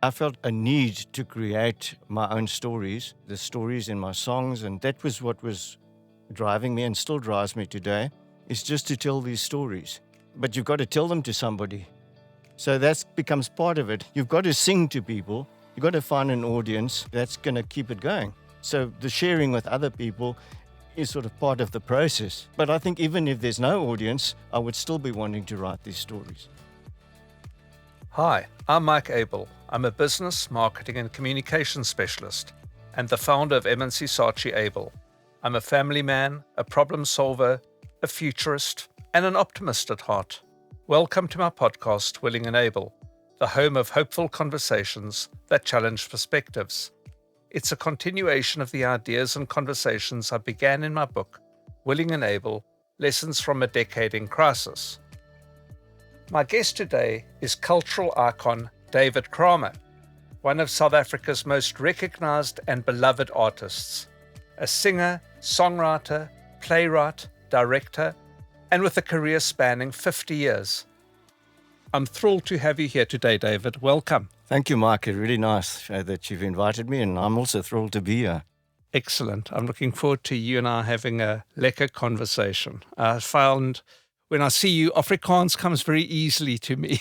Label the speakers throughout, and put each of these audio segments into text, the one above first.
Speaker 1: I felt a need to create my own stories, the stories in my songs, and that was what was driving me and still drives me today, is just to tell these stories. But you've got to tell them to somebody. So that becomes part of it. You've got to sing to people. You've got to find an audience that's going to keep it going. So the sharing with other people is sort of part of the process. But I think even if there's no audience, I would still be wanting to write these stories.
Speaker 2: Hi, I'm Mike Abel. I'm a business, marketing and communications specialist and the founder of M&C Saatchi Abel. I'm a family man, a problem solver, a futurist, and an optimist at heart. Welcome to my podcast, Willing Abel, the home of hopeful conversations that challenge perspectives. It's a continuation of the ideas and conversations I began in my book, Willing Abel, Lessons from a Decade in Crisis. My guest today is cultural icon David Kramer, one of South Africa's most recognized and beloved artists, a singer, songwriter, playwright, director, and with a career spanning 50 years. I'm thrilled to have you here today, David. Welcome.
Speaker 1: Thank you, Mark. It's really nice that you've invited me, and I'm also thrilled to be here.
Speaker 2: Excellent. I'm looking forward to you and I having a lekker conversation. I found when I see you, Afrikaans comes very easily to me.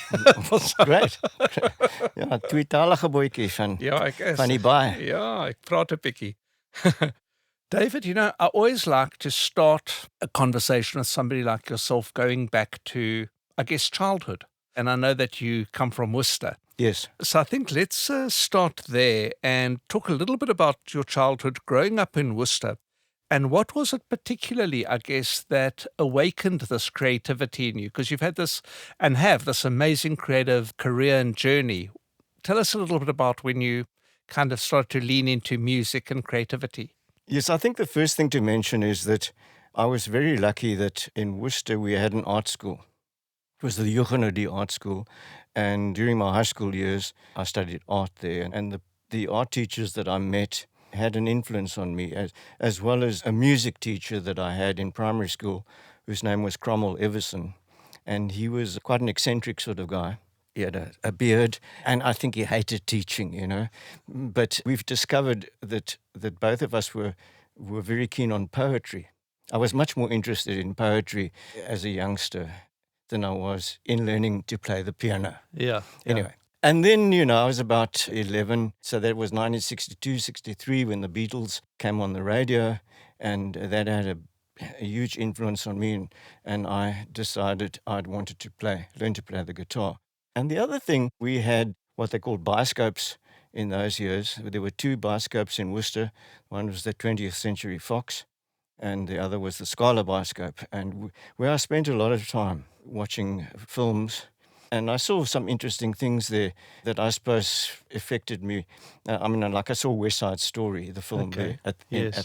Speaker 1: Great. Ja, tweetalige boetjie van die baie.
Speaker 2: Ja, ek praat 'n bietjie. David, I always like to start a conversation with somebody like yourself going back to, I guess, childhood. And I know that you come from Worcester.
Speaker 1: Yes.
Speaker 2: So I think let's start there and talk a little bit about your childhood growing up in Worcester. And what was it particularly, I guess, that awakened this creativity in you? Because you've had this and have this amazing creative career and journey. Tell us a little bit about when you kind of started to lean into music and creativity.
Speaker 1: Yes, I think the first thing to mention is that I was very lucky that in Worcester we had an art school. It was the Jugenudi Art School. And during my high school years, I studied art there. And the art teachers that I met had an influence on me, as well as a music teacher that I had in primary school, whose name was Cromwell Everson. And he was quite an eccentric sort of guy. He had a beard, and I think he hated teaching, But we've discovered that both of us were very keen on poetry. I was much more interested in poetry as a youngster than I was in learning to play the piano.
Speaker 2: Yeah.
Speaker 1: Anyway. And then, I was about 11, so that was 1962, 63 when the Beatles came on the radio, and that had a huge influence on me, and I decided I'd wanted to learn to play the guitar. And the other thing, we had what they called bioscopes in those years. There were two bioscopes in Worcester. One was the 20th Century Fox, and the other was the Scala bioscope, and where I spent a lot of time watching films. And I saw some interesting things there that I suppose affected me. Like I saw West Side Story, the film there at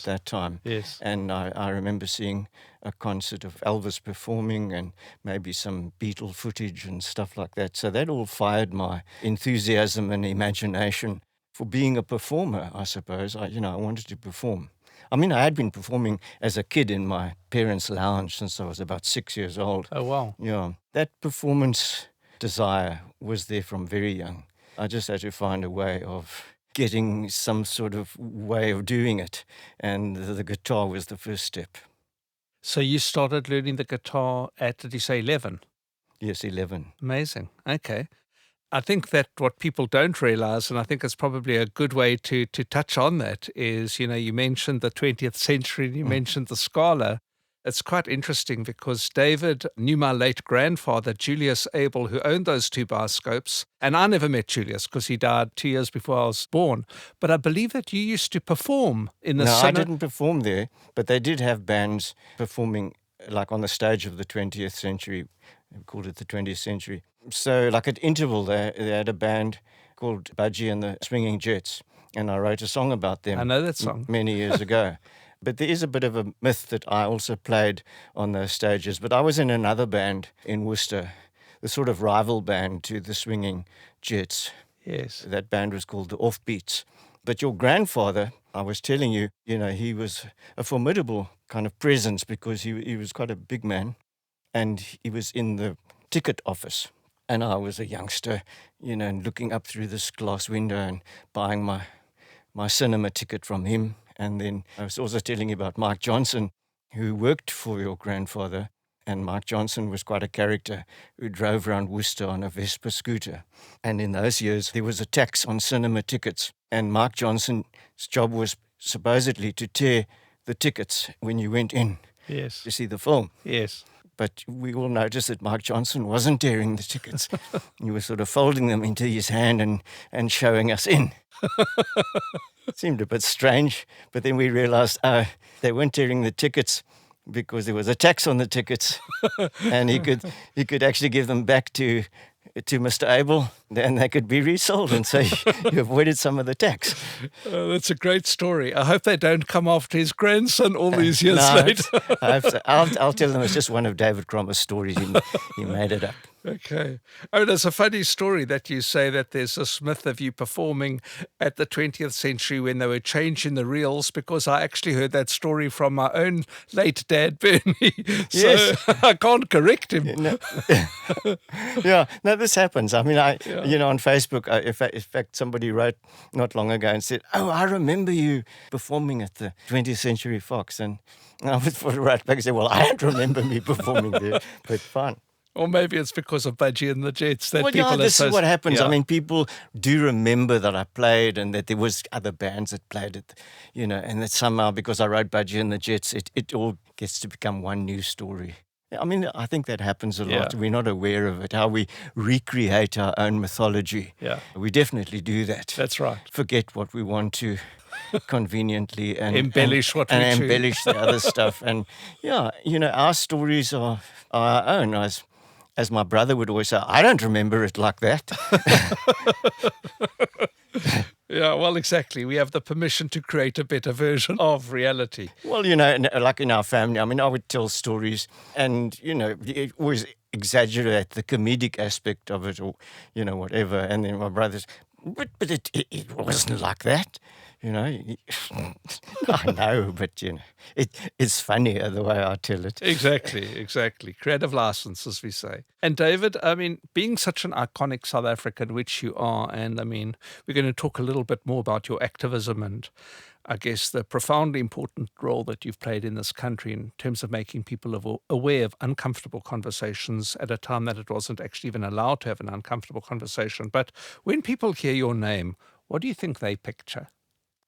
Speaker 1: that time.
Speaker 2: Yes.
Speaker 1: And I remember seeing a concert of Elvis performing and maybe some Beatle footage and stuff like that. So that all fired my enthusiasm and imagination for being a performer, I suppose. I wanted to perform. I had been performing as a kid in my parents' lounge since I was about 6 years old.
Speaker 2: Oh, wow.
Speaker 1: Yeah. That performance desire was there from very young. I just had to find a way of getting some sort of way of doing it, and the guitar was the first step.
Speaker 2: So you started learning the guitar at, did you say 11?
Speaker 1: Yes, 11.
Speaker 2: Amazing. Okay. I think that what people don't realize, and I think it's probably a good way to touch on that, is, you mentioned the 20th century and you mentioned the Scala. It's quite interesting because David knew my late grandfather, Julius Abel, who owned those two bioscopes. And I never met Julius because he died 2 years before I was born. But I believe that you used to perform in the
Speaker 1: No, I didn't perform there, but they did have bands performing like on the stage of the 20th century. We called it the 20th century. So like at interval, they had a band called Budgie and the Swinging Jets. And I wrote a song about them.
Speaker 2: I know that song.
Speaker 1: Many years ago. But there is a bit of a myth that I also played on those stages. But I was in another band in Worcester, the sort of rival band to the Swinging Jets.
Speaker 2: Yes.
Speaker 1: That band was called the Offbeats. But your grandfather, I was telling you, he was a formidable kind of presence because he was quite a big man. And he was in the ticket office. And I was a youngster, and looking up through this glass window and buying my cinema ticket from him. And then I was also telling you about Mike Johnson, who worked for your grandfather. And Mike Johnson was quite a character who drove around Worcester on a Vespa scooter. And in those years, there was a tax on cinema tickets. And Mike Johnson's job was supposedly to tear the tickets when you went in to see the film.
Speaker 2: Yes.
Speaker 1: But we all noticed that Mike Johnson wasn't tearing the tickets. He was sort of folding them into his hand and showing us in. It seemed a bit strange, but then we realized they weren't tearing the tickets because there was a tax on the tickets, and he could actually give them back to Mr. Abel, and they could be resold, and so you avoided some of the tax.
Speaker 2: That's a great story. I hope they don't come after his grandson all these years later.
Speaker 1: I'll tell them it's just one of David Kramer's stories. He made it up.
Speaker 2: Okay. Oh, there's a funny story that you say that there's this myth of you performing at the 20th century when they were changing the reels, because I actually heard that story from my own late dad, Bernie. So
Speaker 1: Yes.
Speaker 2: I can't correct him.
Speaker 1: Yeah, no, this happens. I mean, on Facebook, in fact, somebody wrote not long ago and said, "Oh, I remember you performing at the 20th Century Fox." And I was right back and said, "Well, I don't remember me performing there, but fine."
Speaker 2: Or maybe it's because of Budgie and the Jets that
Speaker 1: Well,
Speaker 2: people
Speaker 1: this is what happens.
Speaker 2: Yeah.
Speaker 1: I mean, people do remember that I played and that there was other bands that played it, and that somehow because I wrote Budgie and the Jets, it all gets to become one new story. I mean, I think that happens a lot.
Speaker 2: Yeah.
Speaker 1: We're not aware of it, how we recreate our own mythology.
Speaker 2: Yeah.
Speaker 1: We definitely do that.
Speaker 2: That's right.
Speaker 1: Forget what we want to conveniently and
Speaker 2: Embellish what we
Speaker 1: and
Speaker 2: choose.
Speaker 1: embellish the other stuff. And our stories are our own. As my brother would always say, I don't remember it like that.
Speaker 2: Yeah, well, exactly. We have the permission to create a better version of reality.
Speaker 1: Well, like in our family, I mean, I would tell stories and, you always exaggerate the comedic aspect of it or, whatever. And then my brothers, but it wasn't like that. I know, but, it's funnier the way I tell it.
Speaker 2: Exactly. Creative license, as we say. And David, I mean, being such an iconic South African, which you are, and I mean, we're going to talk a little bit more about your activism and I guess the profoundly important role that you've played in this country in terms of making people aware of uncomfortable conversations at a time that it wasn't actually even allowed to have an uncomfortable conversation. But when people hear your name, what do you think they picture?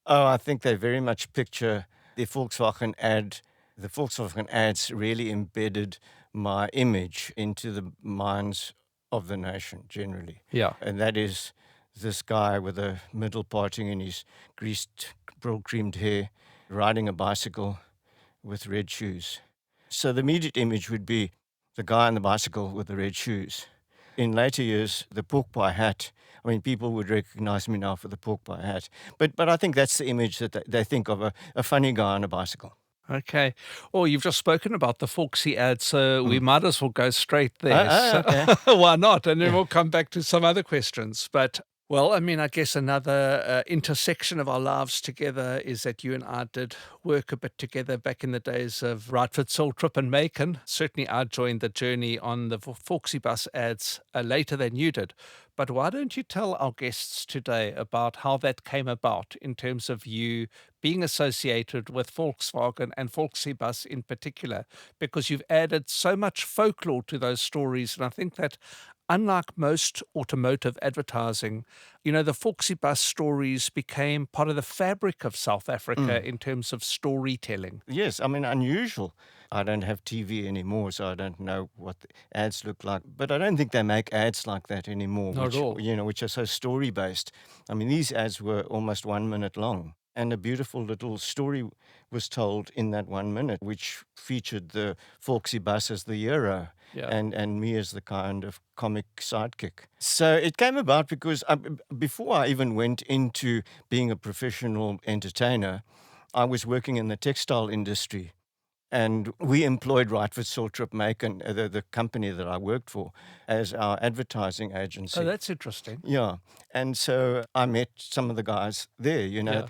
Speaker 1: Oh, I think they very much picture the Volkswagen ad. The Volkswagen ads really embedded my image into the minds of the nation generally.
Speaker 2: Yeah.
Speaker 1: And that is this guy with a middle parting in his greased, brill-creamed hair, riding a bicycle with red shoes. So the immediate image would be the guy on the bicycle with the red shoes. In later years, the pork pie hat. I mean, people would recognize me now for the pork pie hat. But I think that's the image that they think of, a funny guy on a bicycle.
Speaker 2: Okay. Oh, you've just spoken about the Folksy ad, so we might as well go straight there.
Speaker 1: Okay.
Speaker 2: Why not? And then we'll come back to some other questions. But, well, I mean, I guess another intersection of our lives together is that you and I did work a bit together back in the days of Right Fit Soul Trip and Macon. Certainly I joined the journey on the Folksy bus ads later than you did. But why don't you tell our guests today about how that came about in terms of you being associated with Volkswagen and Folksy bus in particular, because you've added so much folklore to those stories. And I think that unlike most automotive advertising, the Folksy bus stories became part of the fabric of South Africa in terms of storytelling.
Speaker 1: Yes, I mean, unusual. I don't have TV anymore, so I don't know what the ads look like. But I don't think they make ads like that anymore,
Speaker 2: Not at all.
Speaker 1: which are so story-based. I mean, these ads were almost 1 minute long. And a beautiful little story was told in that 1 minute, which featured the Folksy bus as the hero.
Speaker 2: Yeah.
Speaker 1: And me as the kind of comic sidekick. So it came about because before I even went into being a professional entertainer, I was working in the textile industry. And we employed Right Fit Soul Trip Macon, the company that I worked for, as our advertising agency.
Speaker 2: Oh, that's interesting.
Speaker 1: Yeah. And so I met some of the guys there,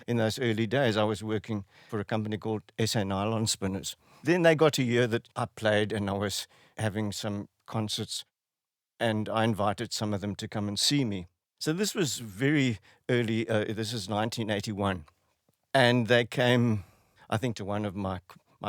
Speaker 1: in those early days. I was working for a company called SA Nylon Spinners. Then they got to hear that I played and I was having some concerts. and I invited some of them to come and see me. So this was very early, this is 1981. And they came, I think, to one of my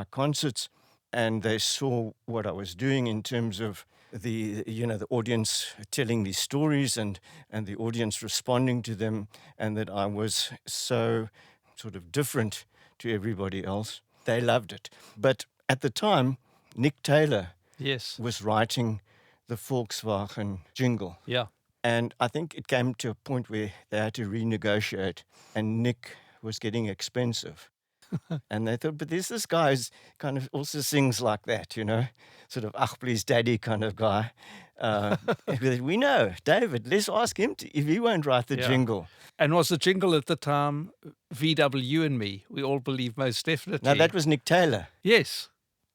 Speaker 1: concerts, and they saw what I was doing in terms of the audience telling these stories and the audience responding to them, and that I was so sort of different to everybody else. They loved it. But at the time, Nick Taylor
Speaker 2: Yes.
Speaker 1: was writing the Volkswagen jingle.
Speaker 2: Yeah.
Speaker 1: And I think it came to a point where they had to renegotiate, and Nick was getting expensive. And they thought, but there's this guy who's kind of also sings like that, sort of, ach, please, daddy kind of guy. We know, David, let's ask him if he won't write the jingle.
Speaker 2: And was the jingle at the time VW and Me? We all believe most definitely.
Speaker 1: Now, that was Nick Taylor.
Speaker 2: Yes.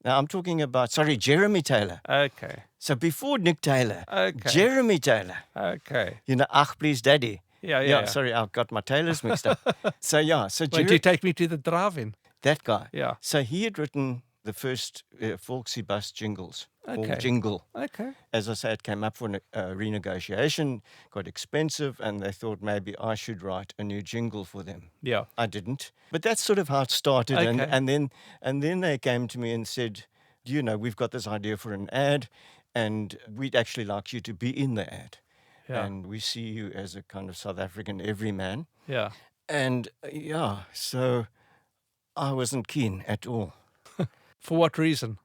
Speaker 1: Now, I'm talking about, Jeremy Taylor.
Speaker 2: Okay.
Speaker 1: So before Nick Taylor,
Speaker 2: Okay.
Speaker 1: Jeremy Taylor.
Speaker 2: Okay.
Speaker 1: Ach, please, daddy.
Speaker 2: Yeah.
Speaker 1: Sorry, I got my Taylors mixed up. So
Speaker 2: Wait, you take me to the drive-in?
Speaker 1: That guy.
Speaker 2: Yeah.
Speaker 1: So he had written the first Volksy bus jingles, or jingle.
Speaker 2: Okay.
Speaker 1: As I say, it came up for renegotiation, got expensive, and they thought maybe I should write a new jingle for them.
Speaker 2: Yeah.
Speaker 1: I didn't. But that's sort of how it started.
Speaker 2: Okay.
Speaker 1: And then they came to me and said, we've got this idea for an ad, and we'd actually like you to be in the ad.
Speaker 2: Yeah.
Speaker 1: And we see you as a kind of South African everyman.
Speaker 2: Yeah.
Speaker 1: And so I wasn't keen at all.
Speaker 2: For what reason?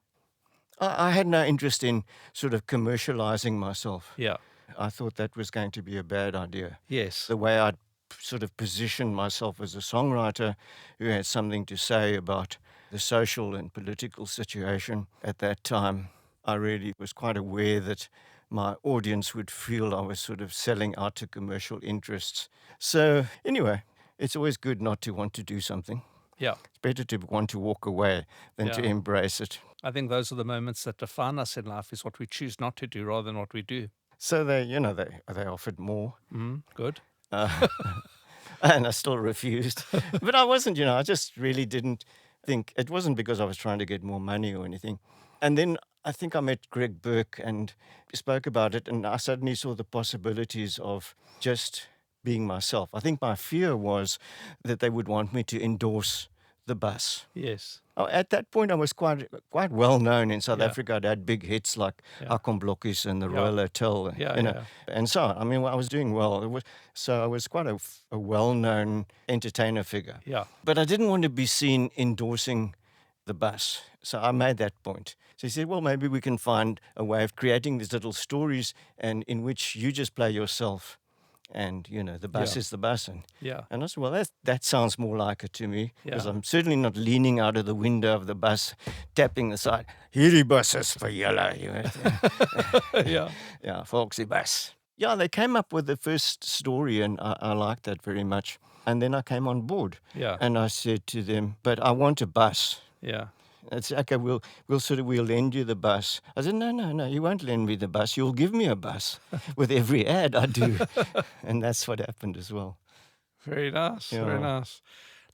Speaker 1: I had no interest in sort of commercializing myself.
Speaker 2: Yeah.
Speaker 1: I thought that was going to be a bad idea.
Speaker 2: Yes.
Speaker 1: The way I'd sort of positioned myself as a songwriter who had something to say about the social and political situation at that time, I really was quite aware that my audience would feel I was sort of selling out to commercial interests. So anyway, it's always good not to want to do something.
Speaker 2: Yeah.
Speaker 1: It's better to want to walk away than to embrace it.
Speaker 2: I think those are the moments that define us in life, is what we choose not to do rather than what we do.
Speaker 1: So they offered more.
Speaker 2: Good.
Speaker 1: And I still refused. But I wasn't, I just really didn't think. It wasn't because I was trying to get more money or anything. And then I think I met Greg Burke and spoke about it, and I suddenly saw the possibilities of just being myself. I think my fear was that they would want me to endorse the bus.
Speaker 2: Yes.
Speaker 1: At that point, I was quite well known in South Africa. I'd had big hits like Hakon Blokkies and the Royal Hotel, and so on. I mean, I was doing well. So I was quite a well-known entertainer figure.
Speaker 2: Yeah.
Speaker 1: But I didn't want to be seen endorsing the bus. So I made that point. So he said, well, maybe we can find a way of creating these little stories and in which you just play yourself. And, the bus is the bus. And I said, well, that sounds more like it to me. Because I'm certainly not leaning out of the window of the bus, tapping the side. Hierdie bus is vir julle. Yeah, Volksy bus. Yeah, they came up with the first story, and I liked that very much. And then I came on board.
Speaker 2: Yeah.
Speaker 1: And I said to them, but I want a bus.
Speaker 2: Yeah.
Speaker 1: It's okay, we'll lend you the bus. I said, no, you won't lend me the bus. You'll give me a bus with every ad I do. And that's what happened as well.
Speaker 2: Very nice, very nice.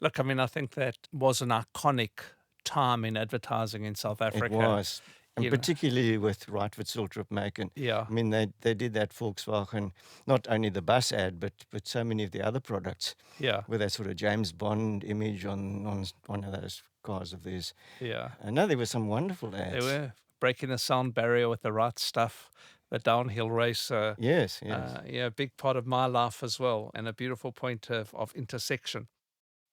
Speaker 2: Look, I mean, I think that was an iconic time in advertising in South Africa.
Speaker 1: It was. And particularly with Right Witzeltrup Maken.
Speaker 2: Yeah.
Speaker 1: I mean, they did that Volkswagen, not only the bus ad, but so many of the other products.
Speaker 2: Yeah.
Speaker 1: With that sort of James Bond image on one of those cars of theirs.
Speaker 2: Yeah.
Speaker 1: I know there were some wonderful ads.
Speaker 2: They were breaking the sound barrier with the right stuff, the downhill racer.
Speaker 1: Yes.
Speaker 2: A big part of my life as well, and a beautiful point of intersection.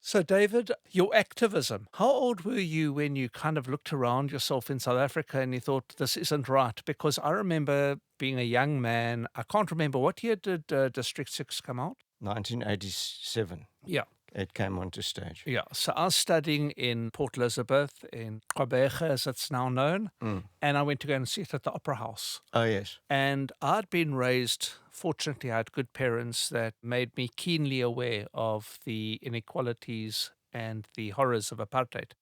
Speaker 2: So, David, your activism, how old were you when you kind of looked around yourself in South Africa and you thought, this isn't right? Because I remember being a young man, I can't remember, what year did District 6 come out?
Speaker 1: 1987.
Speaker 2: Yeah.
Speaker 1: It came onto stage.
Speaker 2: Yeah, so I was studying in Port Elizabeth, in Kwabege as it's now known, and I went to go and see it at the Opera House.
Speaker 1: Oh, yes.
Speaker 2: And I'd been raised, fortunately I had good parents that made me keenly aware of the inequalities and the horrors of apartheid.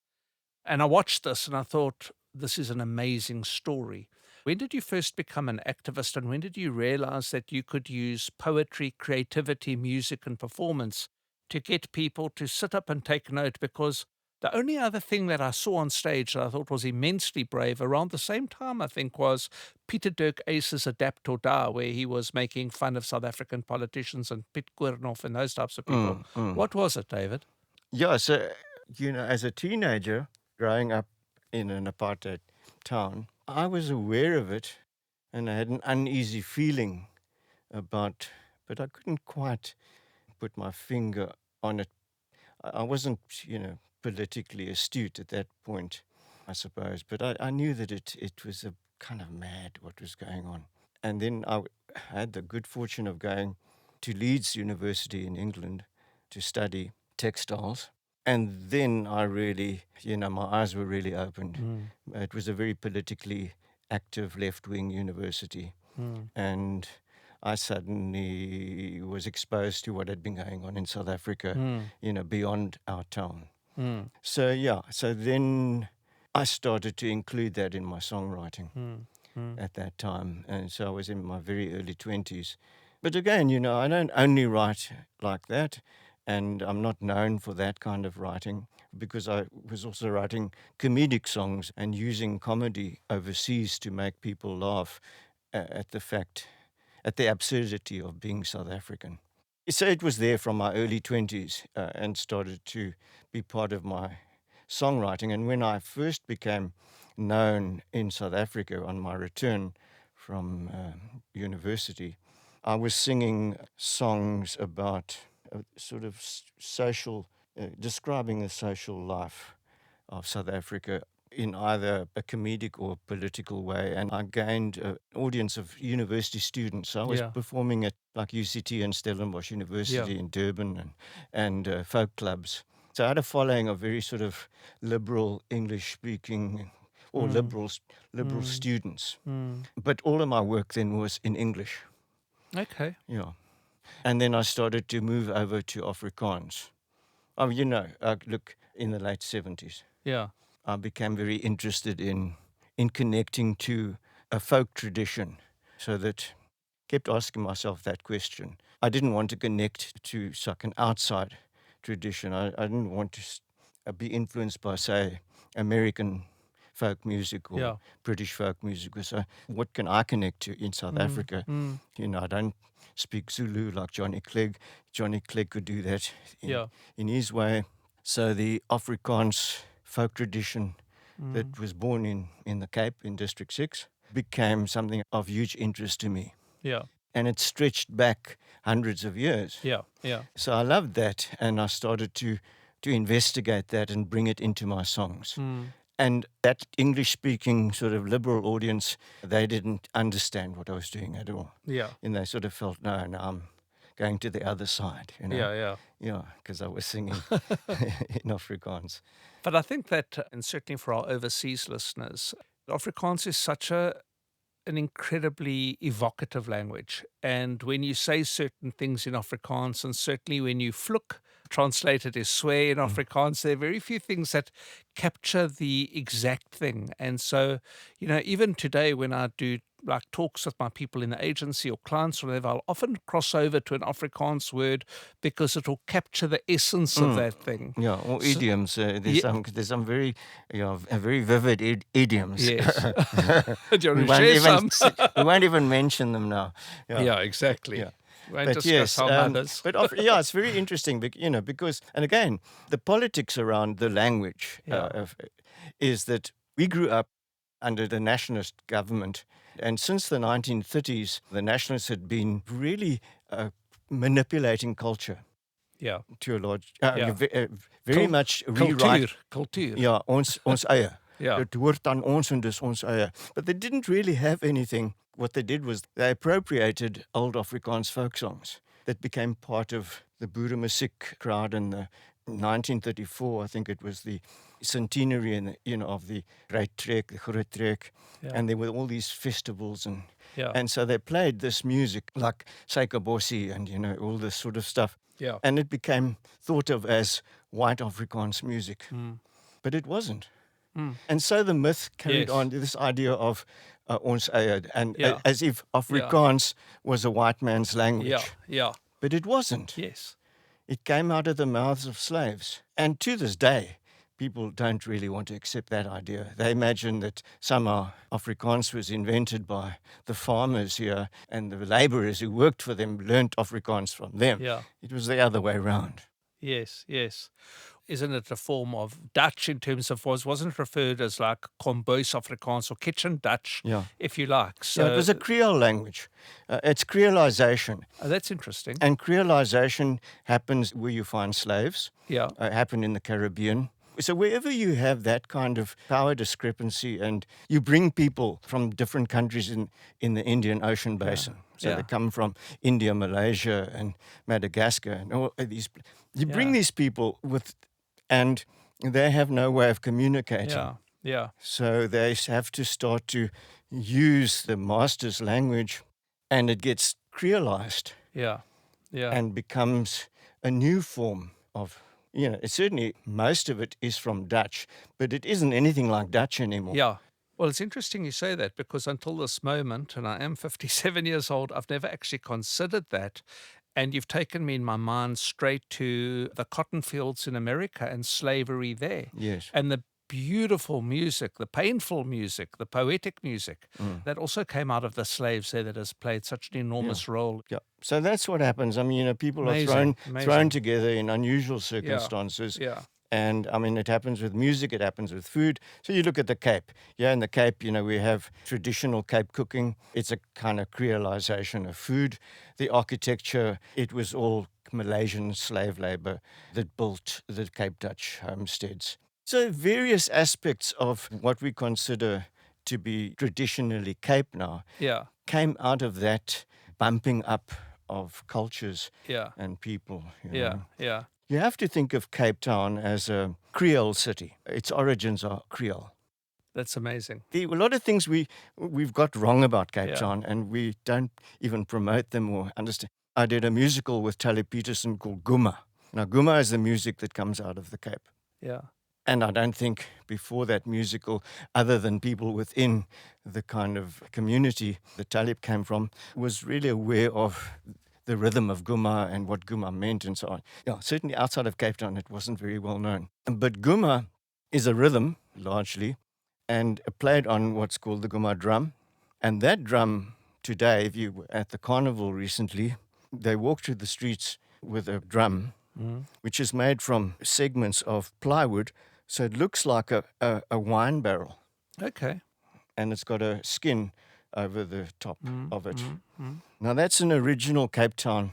Speaker 2: And I watched this and I thought, this is an amazing story. When did you first become an activist, and when did you realize that you could use poetry, creativity, music and performance to get people to sit up and take note? Because The only other thing that I saw on stage that I thought was immensely brave around the same time, I think, was Peter Dirk Ace's Adapt or Die, where he was making fun of South African politicians and Piet Koornhof and those types of people. What was it, David?
Speaker 1: Yeah, so, as a teenager growing up in an apartheid town, I was aware of it and I had an uneasy feeling but I couldn't quite put my finger on it. I wasn't, politically astute at that point, I suppose, but I knew that it was a kind of mad what was going on. And then I had the good fortune of going to Leeds University in England to study textiles. And then I really, my eyes were really opened. It was a very politically active left-wing university. And I suddenly was exposed to what had been going on in South Africa, beyond our town. So then I started to include that in my songwriting at that time. And so I was in my very early 20s. But again, I don't only write like that, and I'm not known for that kind of writing, because I was also writing comedic songs and using comedy overseas to make people laugh at the absurdity of being South African. So it was there from my early 20s and started to be part of my songwriting. And when I first became known in South Africa on my return from university, I was singing songs about sort of social, describing the social life of South Africa in either a comedic or political way. And I gained an audience of university students. So I was performing at like UCT and Stellenbosch University in Durban and folk clubs. So I had a following of very sort of liberal English-speaking or liberal students. But all of my work then was in English.
Speaker 2: Okay.
Speaker 1: Yeah. And then I started to move over to Afrikaans. Oh, look, in the late 70s.
Speaker 2: Yeah.
Speaker 1: I became very interested in connecting to a folk tradition, so that kept asking myself that question. I didn't want to connect to like an outside tradition. I didn't want to be influenced by, say, American folk music or British folk music. So what can I connect to in South Africa? I don't speak Zulu like Johnny Clegg. Johnny Clegg could do that in his way. So the Afrikaans folk tradition that was born in the Cape in District 6 became something of huge interest to me.
Speaker 2: Yeah.
Speaker 1: And it stretched back hundreds of years.
Speaker 2: Yeah.
Speaker 1: So I loved that, and I started to investigate that and bring it into my songs. And that English-speaking sort of liberal audience, they didn't understand what I was doing at all.
Speaker 2: Yeah.
Speaker 1: And they sort of felt, no, I'm going to the other side.
Speaker 2: Yeah.
Speaker 1: Yeah, because I was singing in Afrikaans.
Speaker 2: But I think that, and certainly for our overseas listeners, Afrikaans is such an incredibly evocative language. And when you say certain things in Afrikaans, and certainly when you vloek, translated as swear in Afrikaans, there are very few things that capture the exact thing. And so, even today when I do like talks with my people in the agency or clients or whatever, I'll often cross over to an Afrikaans word because it will capture the essence of that thing.
Speaker 1: Yeah, or idioms. There's some very, very vivid idioms.
Speaker 2: Yes. Do you want to share some?
Speaker 1: We won't even mention them now.
Speaker 2: Yeah, exactly.
Speaker 1: Yeah.
Speaker 2: We won't discuss our mothers.
Speaker 1: But it's very interesting, because, and again, the politics around the language is that we grew up under the nationalist government. And since the 1930s, the nationalists had been really manipulating culture.
Speaker 2: Yeah.
Speaker 1: To a large, very much rewrite.
Speaker 2: Cultuur.
Speaker 1: Ja, ons eie.
Speaker 2: Yeah.
Speaker 1: Het hoort aan ons en dis ons eie. But they didn't really have anything. What they did was they appropriated old Afrikaans folk songs that became part of the Boere musiek crowd in the 1934. I think it was the centenary of the Great Trek, the Groot Trek, and there were all these festivals and so they played this music like Suikerbossie and all this sort of stuff.
Speaker 2: Yeah.
Speaker 1: And it became thought of as white Afrikaans music. But it wasn't. And so the myth carried on this idea of ons eie, and as if Afrikaans was a white man's language.
Speaker 2: Yeah.
Speaker 1: But it wasn't.
Speaker 2: Yes.
Speaker 1: It came out of the mouths of slaves. And to this day, people don't really want to accept that idea. They imagine that somehow Afrikaans was invented by the farmers here and the laborers who worked for them learnt Afrikaans from them.
Speaker 2: Yeah.
Speaker 1: It was the other way around.
Speaker 2: Yes, yes. Isn't it a form of Dutch in terms of wasn't it referred as like kombuis Afrikaans or kitchen Dutch,
Speaker 1: Yeah.
Speaker 2: if you like? So
Speaker 1: Yeah, it was a Creole language. It's creolization.
Speaker 2: that's interesting.
Speaker 1: And creolization happens where you find slaves.
Speaker 2: Yeah,
Speaker 1: Happen in the Caribbean. So wherever you have that kind of power discrepancy and you bring people from different countries in the Indian Ocean basin. So
Speaker 2: Yeah.
Speaker 1: they come from India, Malaysia, and Madagascar, and all these. You bring these people and they have no way of communicating.
Speaker 2: yeah, yeah,
Speaker 1: So they have to start to use the master's language, and it gets creolized
Speaker 2: yeah, yeah.
Speaker 1: and becomes a new form of, it's certainly most of it is from Dutch, but it isn't anything like Dutch anymore.
Speaker 2: Yeah. Well, it's interesting you say that because until this moment, and I am 57 years old, I've never actually considered that. And you've taken me in my mind straight to the cotton fields in America and slavery there.
Speaker 1: Yes.
Speaker 2: And the beautiful music, the painful music, the poetic music that also came out of the slaves there that has played such an enormous role.
Speaker 1: Yeah. So that's what happens. I mean, people
Speaker 2: Amazing,
Speaker 1: are thrown together in unusual circumstances.
Speaker 2: Yeah.
Speaker 1: And I mean, it happens with music, it happens with food. So you look at the Cape. Yeah, in the Cape, we have traditional Cape cooking. It's a kind of creolization of food. The architecture, it was all Malaysian slave labor that built the Cape Dutch homesteads. So various aspects of what we consider to be traditionally Cape now
Speaker 2: Yeah.
Speaker 1: came out of that bumping up of cultures
Speaker 2: Yeah.
Speaker 1: and people.
Speaker 2: Yeah. Yeah.
Speaker 1: You have to think of Cape Town as a Creole city. Its origins are Creole.
Speaker 2: That's amazing.
Speaker 1: A lot of things we've got wrong about Cape
Speaker 2: Yeah.
Speaker 1: Town, and we don't even promote them or understand. I did a musical with Tally Peterson called Guma. Now, Guma is the music that comes out of the Cape.
Speaker 2: Yeah.
Speaker 1: And I don't think before that musical, other than people within the kind of community that Talib came from, was really aware of the rhythm of Guma and what Guma meant and so on. Yeah, certainly outside of Cape Town, it wasn't very well known. But Guma is a rhythm, largely, and played on what's called the Guma drum. And that drum today, if you were at the carnival recently, they walk through the streets with a drum, which is made from segments of plywood. So it looks like a wine barrel,
Speaker 2: Okay.
Speaker 1: and it's got a skin over the top of it. Now, that's an original Cape Town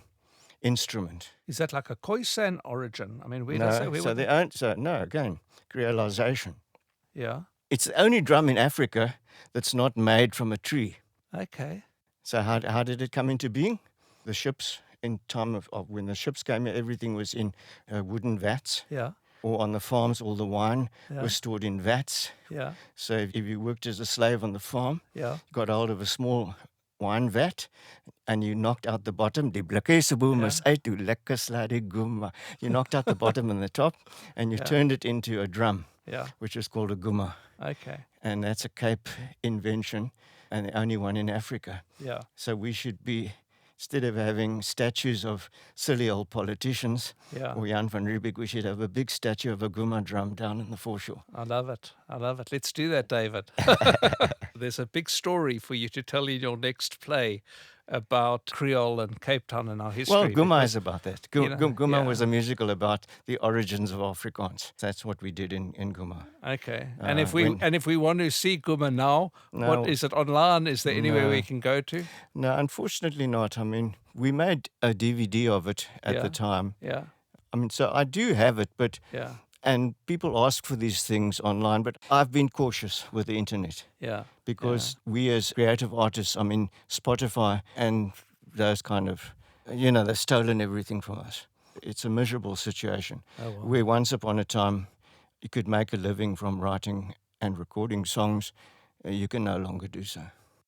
Speaker 1: instrument.
Speaker 2: Is that like a Khoisan origin? I mean, where
Speaker 1: No,
Speaker 2: does that...
Speaker 1: again, creolization.
Speaker 2: Yeah.
Speaker 1: It's the only drum in Africa that's not made from a tree.
Speaker 2: Okay.
Speaker 1: So how did it come into being? The ships, in time of when the ships came here, everything was in wooden vats.
Speaker 2: Yeah.
Speaker 1: Or on the farms, all the wine was stored in vats.
Speaker 2: Yeah.
Speaker 1: So if you worked as a slave on the farm,
Speaker 2: Yeah.
Speaker 1: got hold of a small wine vat, and you knocked out the bottom. Die blikke se boom is uit, hoe lekker sla die guma. You knocked out the bottom and the top, and you turned it into a drum,
Speaker 2: Yeah.
Speaker 1: which is called a guma.
Speaker 2: Okay.
Speaker 1: And that's a Cape invention, and the only one in Africa.
Speaker 2: Yeah.
Speaker 1: So we should be, instead of having statues of silly old politicians
Speaker 2: Yeah.
Speaker 1: or Jan van Riebeeck, we should have a big statue of a Guma drum down in the foreshore.
Speaker 2: I love it. I love it. Let's do that, David. There's a big story for you to tell in your next play about Creole and Cape Town and our history.
Speaker 1: Well, Guma
Speaker 2: because-
Speaker 1: is about that.
Speaker 2: you know,
Speaker 1: Guma
Speaker 2: yeah.
Speaker 1: was a musical about the origins of Afrikaans. That's what we did in Guma.
Speaker 2: Okay. And if we want to see Guma now,
Speaker 1: No.
Speaker 2: what is it online? Is there anywhere
Speaker 1: No.
Speaker 2: we can go to?
Speaker 1: No, unfortunately not. I mean, we made a DVD of it at
Speaker 2: Yeah.
Speaker 1: the time.
Speaker 2: Yeah.
Speaker 1: I mean, so I do have it, but
Speaker 2: Yeah.
Speaker 1: and people ask for these things online, but I've been cautious with the internet.
Speaker 2: Yeah.
Speaker 1: Because we as creative artists, I mean, Spotify and those kind of, they've stolen everything from us. It's a miserable situation.
Speaker 2: Oh, wow.
Speaker 1: Where once upon a time you could make a living from writing and recording songs, you can no longer do so.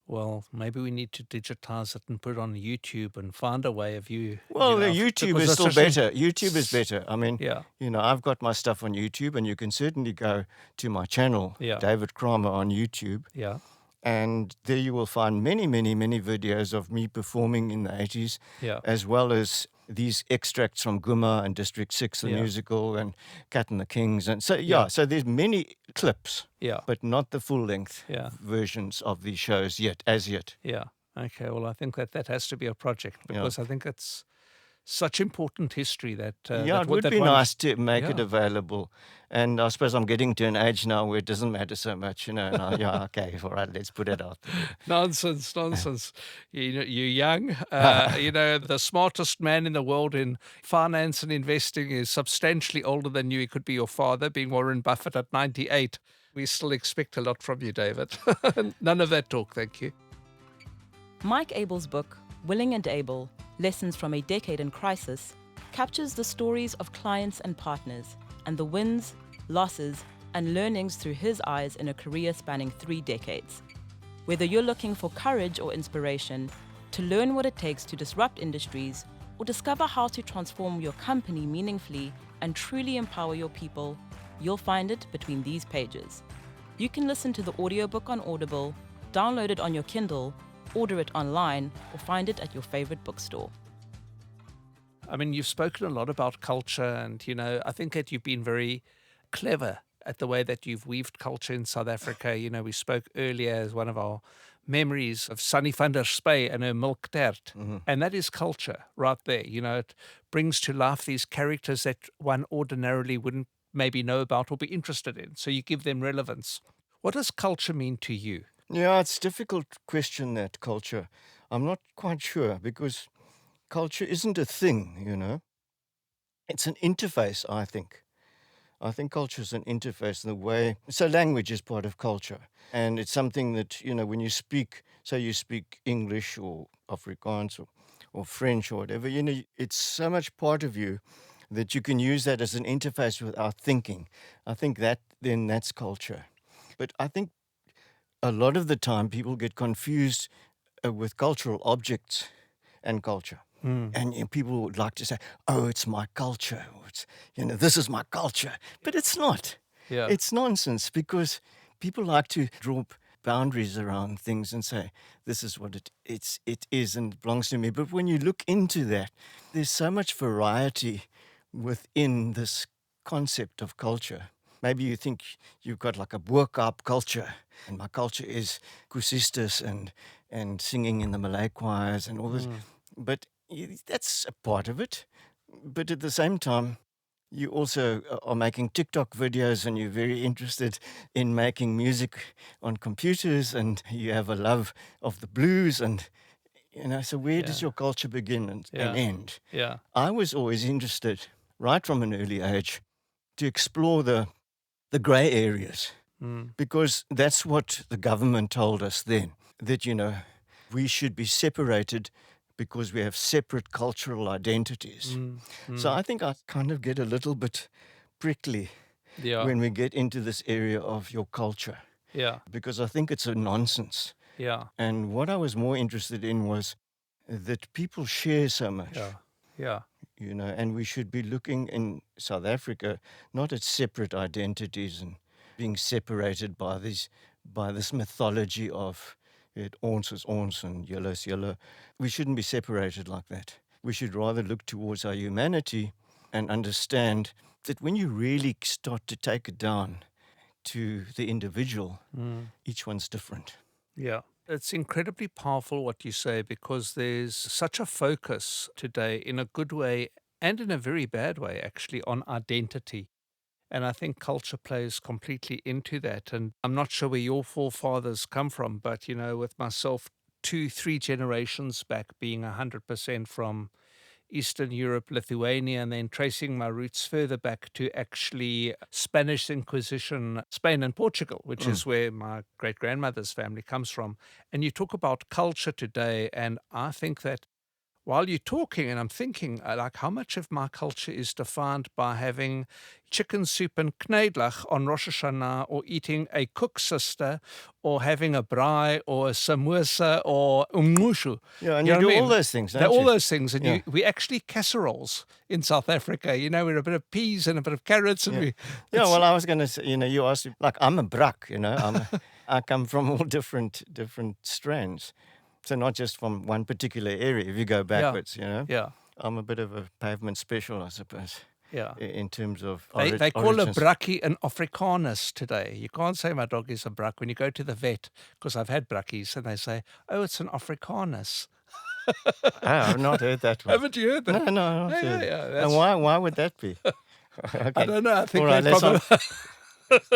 Speaker 2: Well, maybe we need to digitize it and put it on YouTube and find a way of you.
Speaker 1: Well,
Speaker 2: you know,
Speaker 1: YouTube
Speaker 2: because
Speaker 1: is
Speaker 2: it's
Speaker 1: still
Speaker 2: such a-
Speaker 1: better. YouTube is better. I mean,
Speaker 2: Yeah.
Speaker 1: I've got my stuff on YouTube, and you can certainly go to my channel,
Speaker 2: Yeah.
Speaker 1: David Kramer, on YouTube.
Speaker 2: Yeah.
Speaker 1: And there you will find many, many, many videos of me performing in the 80s,
Speaker 2: Yeah.
Speaker 1: as well as these extracts from Guma and District 6, the musical, and Cat and the Kings. And so, so there's many clips, but not the full-length versions of these shows as yet.
Speaker 2: Yeah. Okay. Well, I think that has to be a project, because I think it's such important history that
Speaker 1: it would be nice to make it available. And I suppose I'm getting to an age now where it doesn't matter so much, And okay, all right, let's put it out there.
Speaker 2: Nonsense. You're young. The smartest man in the world in finance and investing is substantially older than you. He could be your father, being Warren Buffett at 98. We still expect a lot from you, David. None of that talk, thank you.
Speaker 3: Mike Abel's book, Willing Abel, Lessons from a Decade in Crisis, captures the stories of clients and partners and the wins, losses, and learnings through his eyes in a career spanning 3 decades. Whether you're looking for courage or inspiration, to learn what it takes to disrupt industries, or discover how to transform your company meaningfully and truly empower your people, you'll find it between these pages. You can listen to the audiobook on Audible, download it on your Kindle, order it online, or find it at your favorite bookstore.
Speaker 2: I mean, you've spoken a lot about culture, and, I think that you've been very clever at the way that you've weaved culture in South Africa. We spoke earlier as one of our memories of Sunny van der Spey and her milk tart. And that is culture right there. It brings to life these characters that one ordinarily wouldn't maybe know about or be interested in. So you give them relevance. What does culture mean to you?
Speaker 1: Yeah, it's a difficult question, that culture. I'm not quite sure, because culture isn't a thing, It's an interface, I think. I think culture is an interface in the way. So language is part of culture. And it's something that, when you speak, say you speak English or Afrikaans or French or whatever, it's so much part of you that you can use that as an interface with our thinking. I think that's culture. But I think a lot of the time people get confused with cultural objects and culture. And people would like to say, oh, it's my culture. Or it's, this is my culture. But it's not.
Speaker 2: Yeah.
Speaker 1: It's nonsense, because people like to draw boundaries around things and say, this is what it is and it belongs to me. But when you look into that, there's so much variety within this concept of culture. Maybe you think you've got like a Boerkaap culture, and my culture is Kusistis and singing in the Malay choirs and all this. But that's a part of it. But at the same time, you also are making TikTok videos, and you're very interested in making music on computers, and you have a love of the blues, and so where does your culture begin and end?
Speaker 2: Yeah.
Speaker 1: I was always interested, right from an early age, to explore the grey areas, because that's what the government told us then, that, we should be separated because we have separate cultural identities. So I think I kind of get a little bit prickly when we get into this area of your culture.
Speaker 2: Yeah.
Speaker 1: Because I think it's a nonsense.
Speaker 2: Yeah.
Speaker 1: And what I was more interested in was that people share so much.
Speaker 2: Yeah.
Speaker 1: And we should be looking in South Africa not at separate identities and being separated by this mythology of ons is ons and julle is julle. We shouldn't be separated like that. We should rather look towards our humanity and understand that when you really start to take it down to the individual, each one's different.
Speaker 2: Yeah. It's incredibly powerful what you say, because there's such a focus today, in a good way and in a very bad way, actually, on identity. And I think culture plays completely into that. And I'm not sure where your forefathers come from, but, with myself, 2-3 generations back, being 100% from Eastern Europe, Lithuania, and then tracing my roots further back to actually Spanish Inquisition, Spain and Portugal, which is where my great-grandmother's family comes from. And you talk about culture today, and I think that while you're talking, and I'm thinking, like, how much of my culture is defined by having chicken soup and kneidlach on Rosh Hashanah, or eating a cook sister, or having a braai, or a samosa, or umngushu.
Speaker 1: Yeah, and you do all those things, don't
Speaker 2: They're
Speaker 1: you?
Speaker 2: all those things. And we actually casseroles in South Africa. We're a bit of peas and a bit of carrots. And
Speaker 1: well, I was going to say, you asked, like, I'm a brak, I come from all different strands. So not just from one particular area. If you go backwards,
Speaker 2: Yeah.
Speaker 1: I'm a bit of a pavement special, I suppose,
Speaker 2: Yeah.
Speaker 1: in terms of
Speaker 2: They call a
Speaker 1: origins.
Speaker 2: brackie an Africanus today. You can't say my dog is a brack when you go to the vet, because I've had brackies, and they say, oh, it's an Africanus.
Speaker 1: I've not heard that one.
Speaker 2: Haven't you heard that?
Speaker 1: No, I've not heard it.
Speaker 2: Yeah,
Speaker 1: And why would that be? Okay.
Speaker 2: I don't know. I think
Speaker 1: All right,
Speaker 2: they
Speaker 1: let's
Speaker 2: probably...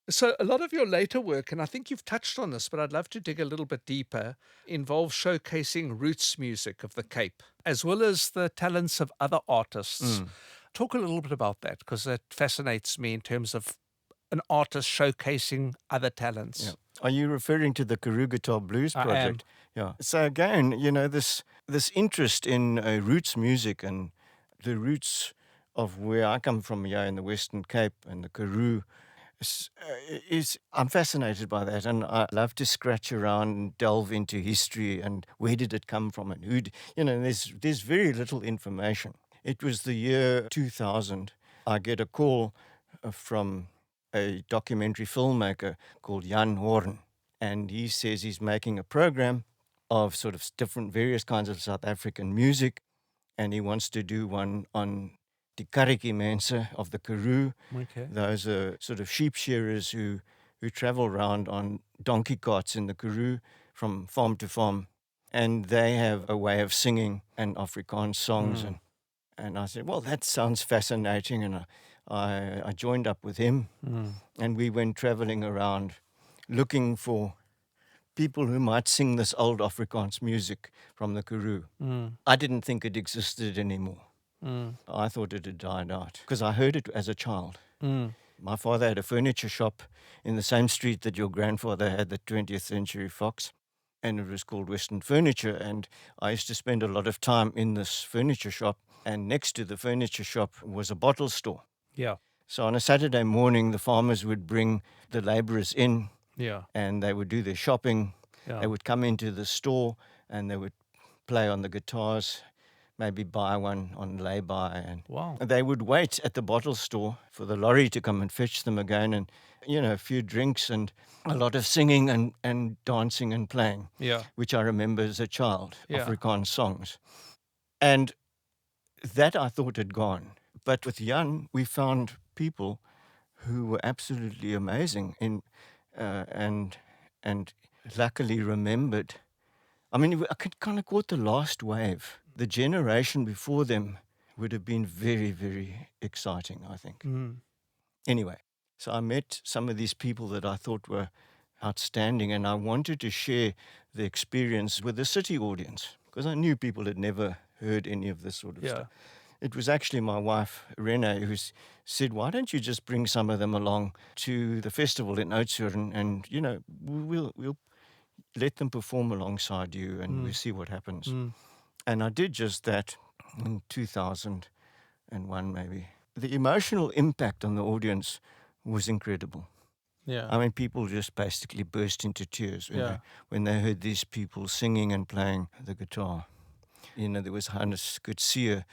Speaker 2: So a lot of your later work, and I think you've touched on this, but I'd love to dig a little bit deeper, involves showcasing roots music of the Cape, as well as the talents of other artists. Talk a little bit about that, because that fascinates me in terms of an artist showcasing other talents.
Speaker 1: Yeah. Are you referring to the Karoo Guitar Blues
Speaker 2: I
Speaker 1: project? Yeah. So again, this interest in roots music and the roots of where I come from here in the Western Cape and the Karoo is I'm fascinated by that, and I love to scratch around and delve into history and where did it come from and who. There's very little information. It was the year 2000. I get a call from a documentary filmmaker called Jan Horn, and he says he's making a program of sort of different various kinds of South African music, and he wants to do one on die karretjie mense of the Karoo.
Speaker 2: Okay.
Speaker 1: Those are sort of sheep shearers who travel around on donkey carts in the Karoo from farm to farm, and they have a way of singing and Afrikaans songs. And I said, well, that sounds fascinating, and I joined up with him, and we went traveling around looking for people who might sing this old Afrikaans music from the Karoo. I didn't think it existed anymore. I thought it had died out because I heard it as a child. My father had a furniture shop in the same street that your grandfather had, the 20th Century Fox, and it was called Western Furniture, and I used to spend a lot of time in this furniture shop, and next to the furniture shop was a bottle store.
Speaker 2: Yeah.
Speaker 1: So on a Saturday morning, the farmers would bring the laborers in,
Speaker 2: Yeah.
Speaker 1: and they would do their shopping.
Speaker 2: Yeah.
Speaker 1: They would come into the store, and they would play on the guitars, maybe buy one on lay-by. And
Speaker 2: Wow.
Speaker 1: they would wait at the bottle store for the lorry to come and fetch them again, and, a few drinks and a lot of singing and dancing and playing,
Speaker 2: Yeah.
Speaker 1: which I remember as a child,
Speaker 2: Yeah.
Speaker 1: Afrikaans songs. And that I thought had gone. But with Jan, we found people who were absolutely amazing and luckily remembered. I mean, I could kind of caught the last wave. The generation before them would have been very, very exciting, I think. Anyway, so I met some of these people that I thought were outstanding, and I wanted to share the experience with the city audience because I knew people had never heard any of this sort of stuff. It was actually my wife, Renee, who said, why don't you just bring some of them along to the festival in Oudtshoorn and, we'll let them perform alongside you and we'll see what happens. And I did just that in 2001 maybe. The emotional impact on the audience was incredible.
Speaker 2: Yeah.
Speaker 1: I mean, people just basically burst into tears when they heard these people singing and playing the guitar. There was Hannes Kutsia,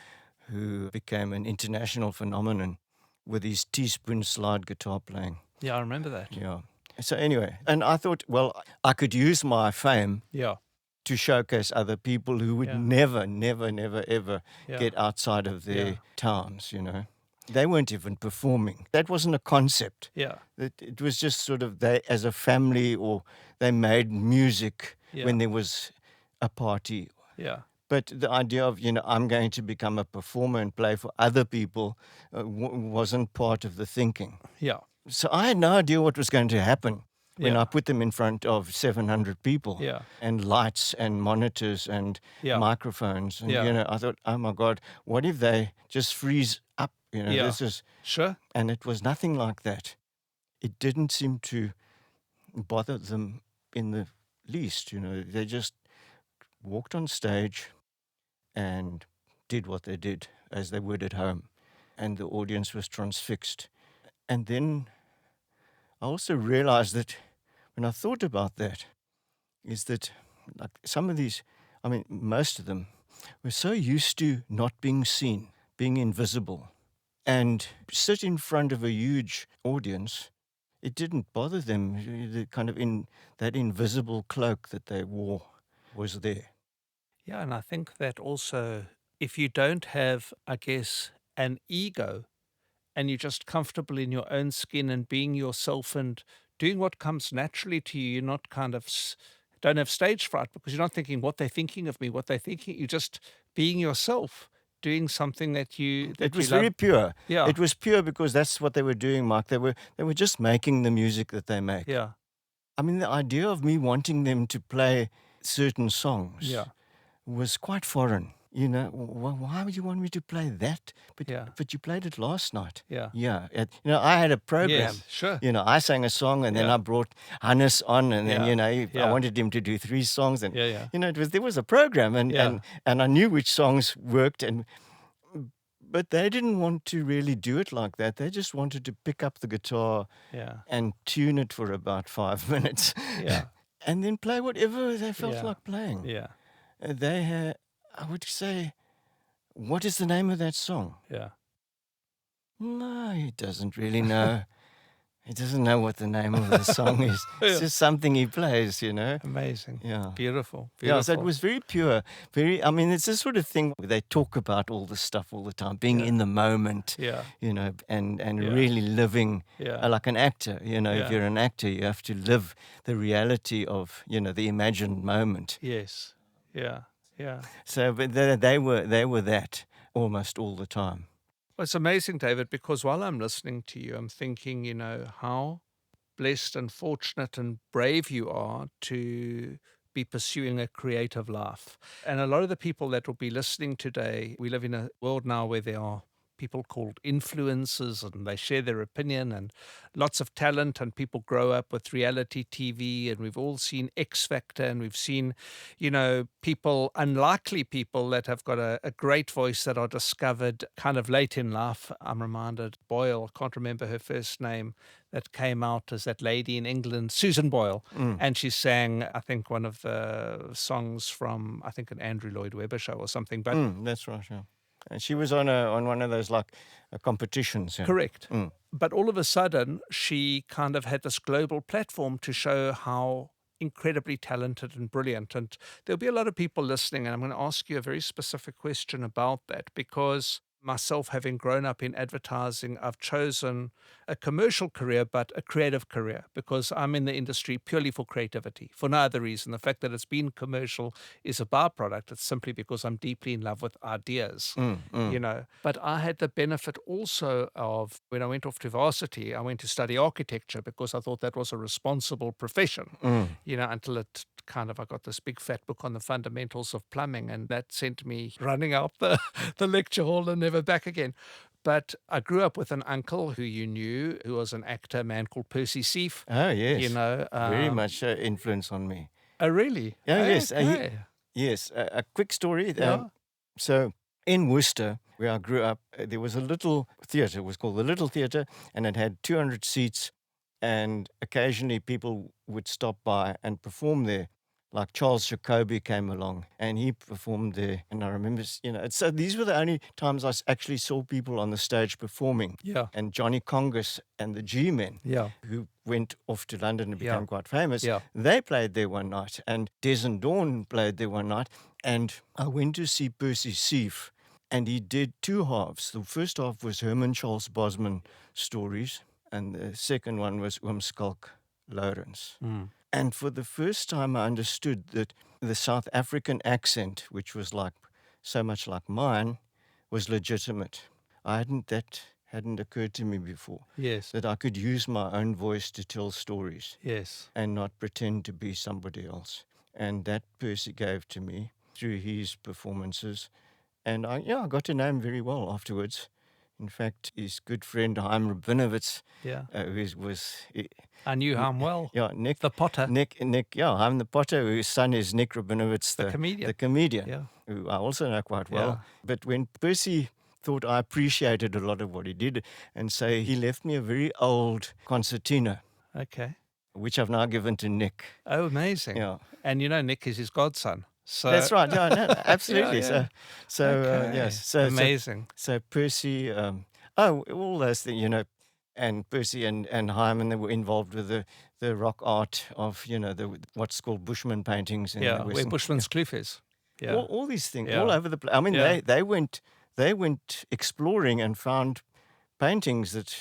Speaker 1: who became an international phenomenon with his teaspoon slide guitar playing.
Speaker 2: Yeah, I remember that.
Speaker 1: Yeah. So anyway, and I thought, well, I could use my fame to showcase other people who would never, ever get outside of their towns, They weren't even performing. That wasn't a concept.
Speaker 2: Yeah.
Speaker 1: It was just sort of they, as a family, or they made music when there was a party.
Speaker 2: Yeah.
Speaker 1: But the idea of, I'm going to become a performer and play for other people wasn't part of the thinking.
Speaker 2: Yeah.
Speaker 1: So I had no idea what was going to happen when I put them in front of 700 people and lights and monitors and microphones. And, I thought, oh, my God, what if they just freeze up? This is...
Speaker 2: Sure.
Speaker 1: And it was nothing like that. It didn't seem to bother them in the least. They just walked on stage and did what they did as they would at home. And the audience was transfixed. And then I also realized that when I thought about that, is that like some of these, most of them were so used to not being seen, being invisible, and sit in front of a huge audience it didn't bother them. The kind of that invisible cloak that they wore was there.
Speaker 2: Yeah, and I think that also, if you don't have, I guess, an ego and you're just comfortable in your own skin and being yourself and doing what comes naturally to you, you're not kind of, don't have stage fright because you're not thinking what they're thinking of me, what they're thinking. You're just being yourself, doing something that you
Speaker 1: It was
Speaker 2: love.
Speaker 1: very pure.
Speaker 2: Yeah.
Speaker 1: It was pure because that's what they were doing, Mark. They were just making the music that they make.
Speaker 2: Yeah.
Speaker 1: I mean, the idea of me wanting them to play certain songs
Speaker 2: Yeah.
Speaker 1: was quite foreign. You know, why would you want me to play that? But you played it last night.
Speaker 2: Yeah.
Speaker 1: Yeah. I had a program.
Speaker 2: Yes, sure.
Speaker 1: I sang a song and then
Speaker 2: Yeah.
Speaker 1: I brought Hannes on and then,
Speaker 2: Yeah.
Speaker 1: I wanted him to do 3 songs and,
Speaker 2: Yeah.
Speaker 1: there was a program and,
Speaker 2: Yeah.
Speaker 1: and I knew which songs worked but they didn't want to really do it like that. They just wanted to pick up the guitar
Speaker 2: Yeah.
Speaker 1: and tune it for about 5 minutes.
Speaker 2: Yeah.
Speaker 1: And then play whatever they felt
Speaker 2: Yeah.
Speaker 1: like playing.
Speaker 2: Yeah.
Speaker 1: They had, I would say, what is the name of that song?
Speaker 2: Yeah.
Speaker 1: No, he doesn't really know. He doesn't know what the name of the song is. It's
Speaker 2: Yeah.
Speaker 1: just something he plays,
Speaker 2: Amazing.
Speaker 1: Yeah.
Speaker 2: Beautiful.
Speaker 1: Yeah, so it was very pure. It's this sort of thing where they talk about all this stuff all the time, being in the moment,
Speaker 2: Yeah.
Speaker 1: and
Speaker 2: Yeah.
Speaker 1: really living
Speaker 2: Yeah.
Speaker 1: like an actor. If
Speaker 2: Yeah.
Speaker 1: you're an actor, you have to live the reality of, the imagined moment.
Speaker 2: Yes. Yeah. Yeah.
Speaker 1: So but they were that almost all the time.
Speaker 2: Well, it's amazing, David, because while I'm listening to you, I'm thinking, how blessed and fortunate and brave you are to be pursuing a creative life. And a lot of the people that will be listening today, we live in a world now where there are people called influencers and they share their opinion and lots of talent, and people grow up with reality TV, and we've all seen X Factor, and we've seen, people, unlikely people that have got a great voice that are discovered kind of late in life. I'm reminded Boyle, I can't remember her first name, that came out as that lady in England, Susan Boyle, and she sang, I think, one of the songs from, I think, an Andrew Lloyd Webber show or something. But
Speaker 1: That's right, yeah. And she was on one of those competitions. Yeah.
Speaker 2: correct. But all of a sudden, she kind of had this global platform to show how incredibly talented and brilliant. And there'll be a lot of people listening, and I'm going to ask you a very specific question about that, because myself, having grown up in advertising, I've chosen a commercial career, but a creative career, because I'm in the industry purely for creativity, for no other reason. The fact that it's been commercial is a byproduct. It's simply because I'm deeply in love with ideas, But I had the benefit also of, when I went off to varsity, I went to study architecture because I thought that was a responsible profession, until it I got this big fat book on the fundamentals of plumbing, and that sent me running out the lecture hall and never back again. But I grew up with an uncle who you knew, who was an actor, a man called Percy Seif.
Speaker 1: Oh, yes. Very
Speaker 2: Um,
Speaker 1: much influence on me.
Speaker 2: Oh, really?
Speaker 1: Yeah, yes.
Speaker 2: Okay.
Speaker 1: Yes, a quick story.
Speaker 2: Yeah.
Speaker 1: So in Worcester, where I grew up, there was a little theatre. It was called the Little Theatre, and it had 200 seats, and occasionally people would stop by and perform there. Like Charles Jacoby came along and he performed there. And I remember, so these were the only times I actually saw people on the stage performing.
Speaker 2: Yeah.
Speaker 1: And Johnny Congus and the G-Men,
Speaker 2: Yeah.
Speaker 1: who went off to London and became
Speaker 2: Yeah.
Speaker 1: quite famous,
Speaker 2: Yeah.
Speaker 1: they played there one night. And Des and Dawn played there one night. And I went to see Percy Seif, and he did 2 halves. The first half was Herman Charles Bosman stories, and the second one was Oomskalk Lawrence. And for the first time, I understood that the South African accent, which was so much like mine, was legitimate. That hadn't occurred to me before.
Speaker 2: Yes.
Speaker 1: That I could use my own voice to tell stories
Speaker 2: Yes.
Speaker 1: and not pretend to be somebody else. And that Percy gave to me through his performances. And I got to know him very well afterwards. In fact, his good friend Haim Rabinowitz,
Speaker 2: Yeah.
Speaker 1: I
Speaker 2: knew him well.
Speaker 1: Yeah, Nick.
Speaker 2: The Potter.
Speaker 1: Nick, I'm the Potter, whose son is Nick Rabinowitz,
Speaker 2: The comedian.
Speaker 1: The comedian,
Speaker 2: Yeah.
Speaker 1: who I also know quite well.
Speaker 2: Yeah.
Speaker 1: But when Percy thought I appreciated a lot of what he did, and so he left me a very old concertina,
Speaker 2: Okay.
Speaker 1: which I've now given to Nick.
Speaker 2: Oh, amazing.
Speaker 1: Yeah.
Speaker 2: And Nick is his godson. So
Speaker 1: That's right. Yeah, no, absolutely.
Speaker 2: Yeah.
Speaker 1: So
Speaker 2: Okay.
Speaker 1: yes. So
Speaker 2: amazing.
Speaker 1: So Percy, all those things, and Percy and Hyman, they were involved with the rock art of, what's called Bushman paintings in the
Speaker 2: Yeah, where
Speaker 1: Western.
Speaker 2: Bushman's Kloof is. Yeah.
Speaker 1: All these things,
Speaker 2: Yeah.
Speaker 1: all over the place. I mean,
Speaker 2: Yeah.
Speaker 1: they went exploring and found paintings that,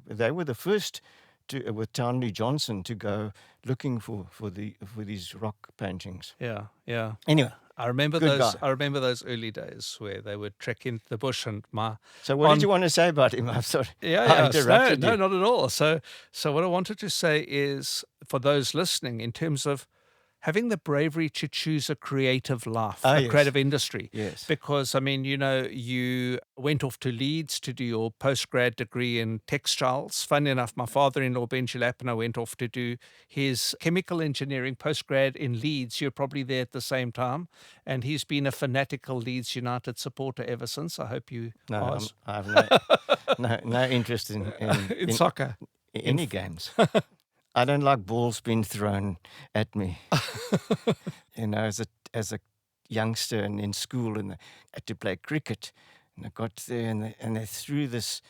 Speaker 1: they were the first to, with Townley Johnson, to go looking for these rock paintings.
Speaker 2: Yeah, yeah.
Speaker 1: Anyway,
Speaker 2: I remember
Speaker 1: good
Speaker 2: those.
Speaker 1: guy.
Speaker 2: I remember those early days where they would trek into the bush and
Speaker 1: So what did you want to say about him? I'm sorry. I interrupted
Speaker 2: no,
Speaker 1: you.
Speaker 2: not at all. So what I wanted to say is, for those listening, in terms of having the bravery to choose a creative life, a
Speaker 1: Yes.
Speaker 2: creative industry.
Speaker 1: Yes.
Speaker 2: Because, I mean, you went off to Leeds to do your postgrad degree in textiles. Funny enough, my father-in-law, Benji Lappiner, went off to do his chemical engineering postgrad in Leeds. You're probably there at the same time. And he's been a fanatical Leeds United supporter ever since. I hope you are.
Speaker 1: I have no interest
Speaker 2: in soccer.
Speaker 1: in any games. I don't like balls being thrown at me. As a youngster and in school, and I had to play cricket, and I got there and they threw this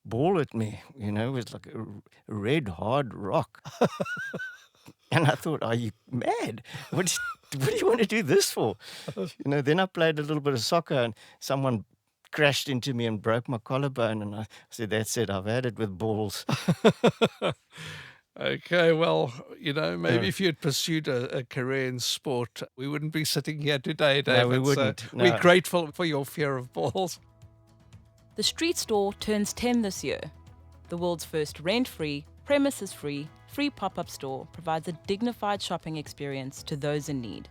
Speaker 1: ball at me. It was like a red hard rock. And I thought, are you mad? What do you want to do this for? Then I played a little bit of soccer, and someone crashed into me and broke my collarbone, and I said, that's it, I've had it with balls.
Speaker 2: Okay, well, maybe if you had pursued a career in sport, we wouldn't be sitting here today, David.
Speaker 1: No, we wouldn't.
Speaker 2: So
Speaker 1: No.
Speaker 2: we're grateful for your fear of balls.
Speaker 3: The street store turns 10 this year. The world's first rent-free, premises-free, free pop-up store provides a dignified shopping experience to those in need,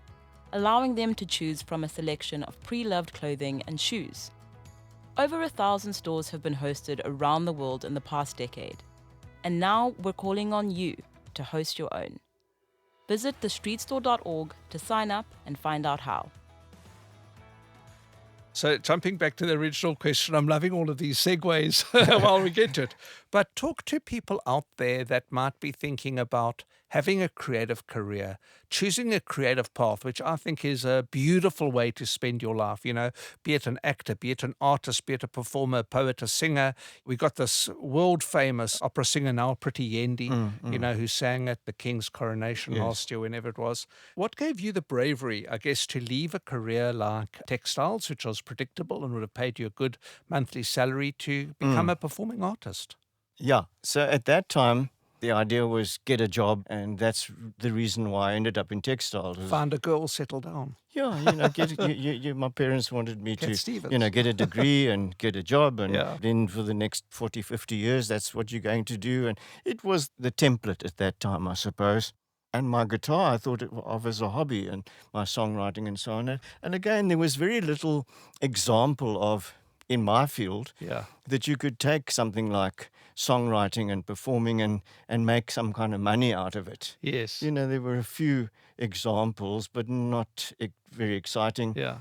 Speaker 3: allowing them to choose from a selection of pre-loved clothing and shoes. Over 1,000 stores have been hosted around the world in the past decade. And now we're calling on you to host your own. Visit thestreetstore.org to sign up and find out how.
Speaker 2: So jumping back to the original question, I'm loving all of these segues while we get to it. But talk to people out there that might be thinking about having a creative career, choosing a creative path, which I think is a beautiful way to spend your life, be it an actor, be it an artist, be it a performer, a poet, a singer. We got this world famous opera singer now, Pretty Yendi, who sang at the King's coronation last year, whenever it was. What gave you the bravery, I guess, to leave a career like textiles, which was predictable and would have paid you a good monthly salary, to become a performing artist?
Speaker 1: Yeah. So at that time, the idea was get a job, and that's the reason why I ended up in textiles.
Speaker 2: Find a girl, settle down.
Speaker 1: Yeah, my parents wanted me
Speaker 2: Cat
Speaker 1: to,
Speaker 2: Stevens.
Speaker 1: get a degree and get a job, and
Speaker 2: Yeah.
Speaker 1: then for the next 40, 50 years, that's what you're going to do. And it was the template at that time, I suppose. And my guitar, I thought of as a hobby, and my songwriting and so on. And again, there was very little example of, in my field, that you could take something like songwriting and performing and make some kind of money out of it.
Speaker 2: Yes.
Speaker 1: There were a few examples, but not very exciting.
Speaker 2: Yeah.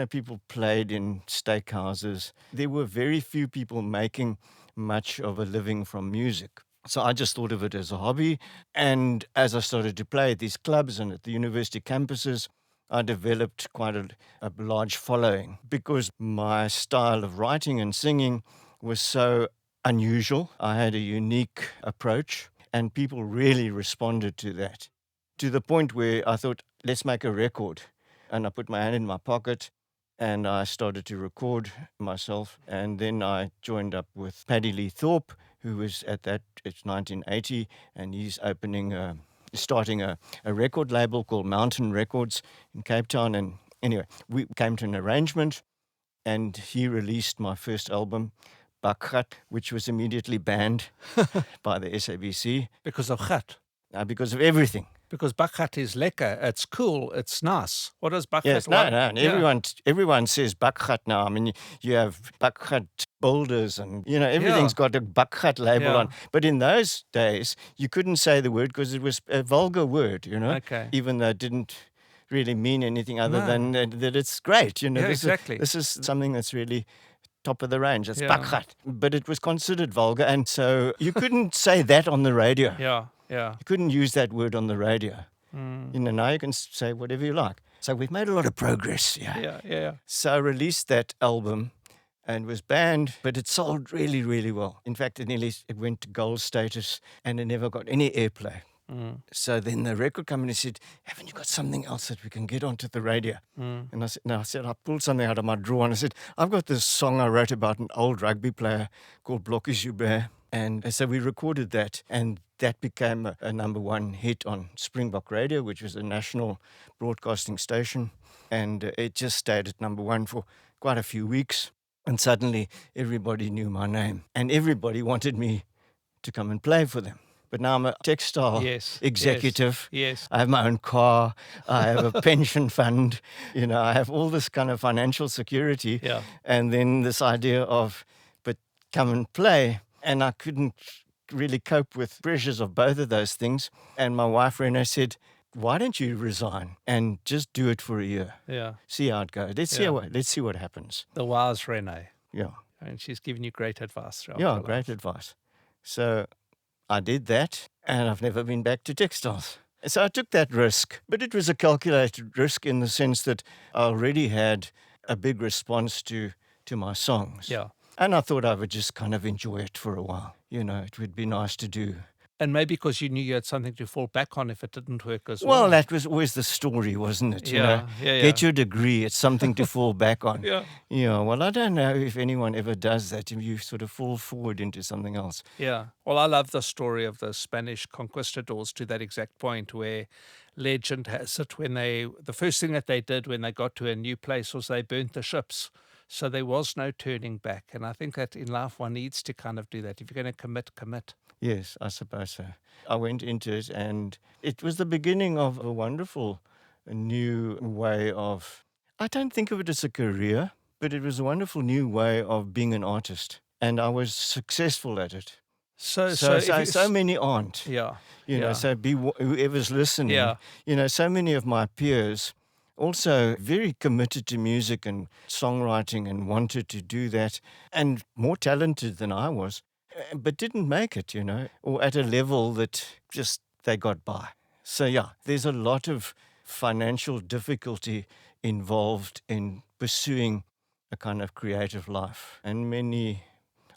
Speaker 1: People played in steakhouses. There were very few people making much of a living from music. So I just thought of it as a hobby. And as I started to play at these clubs and at the university campuses, I developed quite a large following because my style of writing and singing was so unusual. I had a unique approach, and people really responded to that, to the point where I thought, let's make a record. And I put my hand in my pocket and I started to record myself. And then I joined up with Paddy Lee Thorpe, who was it's 1980, and he's starting a record label called Mountain Records in Cape Town. And anyway, we came to an arrangement, and he released my first album, Bakgat, which was immediately banned by the SABC.
Speaker 2: Because of gat.
Speaker 1: Because of everything.
Speaker 2: Because bakgat is lekker, it's cool, it's nice. What does bakgat
Speaker 1: Yes, no, and everyone says Bakgat now. I mean, you have Bakgat boulders and, everything's got a Bakgat label on. But in those days, you couldn't say the word because it was a vulgar word,
Speaker 2: Okay.
Speaker 1: even though it didn't really mean anything other than that it's great.
Speaker 2: Exactly.
Speaker 1: This is something that's really top of the range. It's Bakgat. But it was considered vulgar, and so you couldn't say that on the radio.
Speaker 2: Yeah.
Speaker 1: You couldn't use that word on the radio. Now you can say whatever you like. So we've made a lot of progress.
Speaker 2: Yeah.
Speaker 1: So I released that album, and was banned, but it sold really, really well. In fact, it went to gold status and it never got any airplay. So then the record company said, haven't you got something else that we can get onto the radio? And I said, no. I pulled something out of my drawer and I said, I've got this song I wrote about an old rugby player called Blokkies Joubert. And so we recorded that, and that became a number one hit on Springbok Radio, which was a national broadcasting station. And it just stayed at number one for quite a few weeks. And suddenly everybody knew my name and everybody wanted me to come and play for them. But now I'm a textile executive.
Speaker 2: Yes.
Speaker 1: I have my own car. I have a pension fund. I have all this kind of financial security.
Speaker 2: Yeah.
Speaker 1: And then this idea of, but come and play. And I couldn't really cope with pressures of both of those things. And my wife, Renee, said, why don't you resign and just do it for a year?
Speaker 2: Yeah.
Speaker 1: See how it goes. Let's see what happens.
Speaker 2: The wise Renee.
Speaker 1: Yeah.
Speaker 2: And she's given you great advice throughout
Speaker 1: Yeah,
Speaker 2: your
Speaker 1: great
Speaker 2: life.
Speaker 1: advice. So I did that, and I've never been back to textiles. So I took that risk, but it was a calculated risk in the sense that I already had a big response to my songs.
Speaker 2: Yeah.
Speaker 1: And I thought I would just kind of enjoy it for a while. It would be nice to do.
Speaker 2: And maybe because you knew you had something to fall back on if it didn't work as well.
Speaker 1: Well, that was always the story, wasn't it?
Speaker 2: Yeah.
Speaker 1: Get your degree, it's something to fall back on.
Speaker 2: Yeah.
Speaker 1: Well, I don't know if anyone ever does that. You sort of fall forward into something else.
Speaker 2: Yeah. Well, I love the story of the Spanish conquistadors to that exact point where legend has it the first thing that they did when they got to a new place was they burnt the ships. So there was no turning back. And I think that in life one needs to kind of do that. If you're going to commit.
Speaker 1: Yes, I suppose so. I went into it and it was the beginning of a wonderful new way of, I don't think of it as a career, but it was a wonderful new way of being an artist. And I was successful at it. So many aren't.
Speaker 2: Yeah.
Speaker 1: So whoever's listening, so many of my peers also very committed to music and songwriting and wanted to do that and more talented than I was, but didn't make it, or at a level that just they got by. So, there's a lot of financial difficulty involved in pursuing a kind of creative life. And many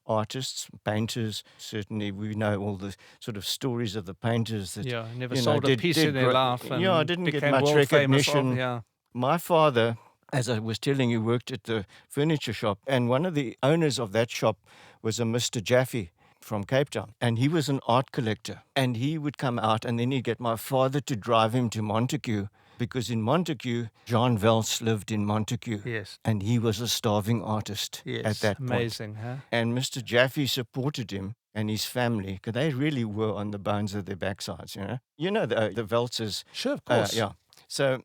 Speaker 1: artists, painters, certainly we know all the sort of stories of the painters that
Speaker 2: never sold a piece in their life. And
Speaker 1: didn't get much recognition. My father, as I was telling you, worked at the furniture shop, and one of the owners of that shop was a Mr. Jaffe from Cape Town, and he was an art collector, and he would come out and then he'd get my father to drive him to Montague, because in Montague, John Welsh lived in Montague.
Speaker 2: Yes.
Speaker 1: And he was a starving artist at that point.
Speaker 2: Amazing, huh?
Speaker 1: And Mr. Jaffe supported him and his family, because they really were on the bones of their backsides, the Welsh's.
Speaker 2: Sure, of course.
Speaker 1: So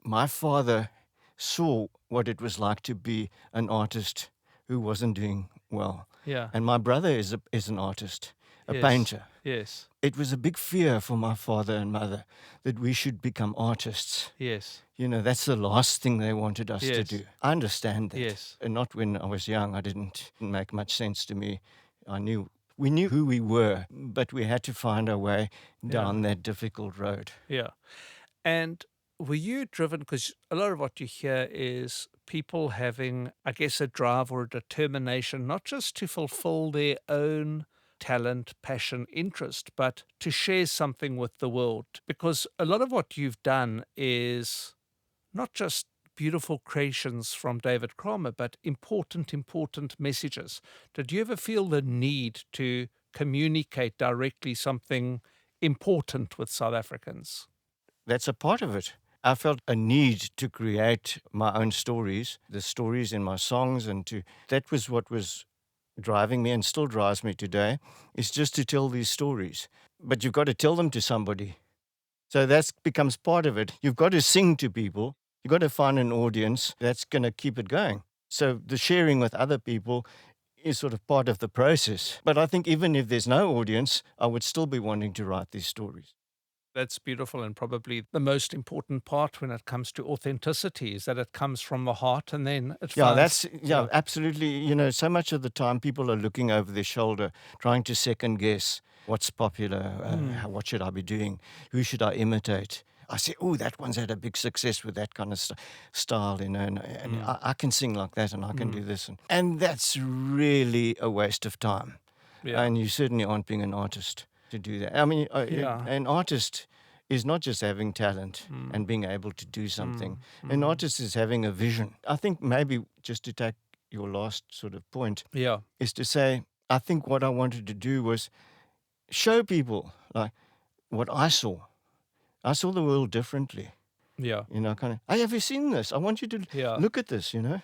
Speaker 1: my father saw what it was like to be an artist who wasn't doing well.
Speaker 2: Yeah.
Speaker 1: And my brother is an artist, a painter.
Speaker 2: Yes.
Speaker 1: It was a big fear for my father and mother that we should become artists.
Speaker 2: Yes.
Speaker 1: That's the last thing they wanted us to do. I understand that.
Speaker 2: Yes.
Speaker 1: And not when I was young. It didn't make much sense to me. We knew who we were, but we had to find our way down that difficult road.
Speaker 2: Yeah. And were you driven, because a lot of what you hear is people having, I guess, a drive or a determination, not just to fulfill their own talent, passion, interest, but to share something with the world? Because a lot of what you've done is not just beautiful creations from David Kramer, but important messages. Did you ever feel the need to communicate directly something important with South Africans?
Speaker 1: That's a part of it. I felt a need to create my own stories, the stories in my songs, that was what was driving me and still drives me today, is just to tell these stories. But you've got to tell them to somebody. So that becomes part of it. You've got to sing to people. You've got to find an audience that's going to keep it going. So the sharing with other people is sort of part of the process. But I think even if there's no audience, I would still be wanting to write these stories.
Speaker 2: That's beautiful, and probably the most important part when it comes to authenticity is that it comes from the heart and then it finds...
Speaker 1: Absolutely. So much of the time people are looking over their shoulder, trying to second guess what's popular, what should I be doing, who should I imitate. I say, oh, that one's had a big success with that kind of style, you know, and I can sing like that and I can do this. And that's really a waste of time.
Speaker 2: Yeah.
Speaker 1: And you certainly aren't being an artist to do that. I mean, an artist is not just having talent and being able to do something. An artist is having a vision. I think maybe just to take your last sort of point is to say, I think what I wanted to do was show people like what I saw. I saw the world differently.
Speaker 2: Yeah.
Speaker 1: You know, kind of, hey, have you seen this? I want you to look at this, you know.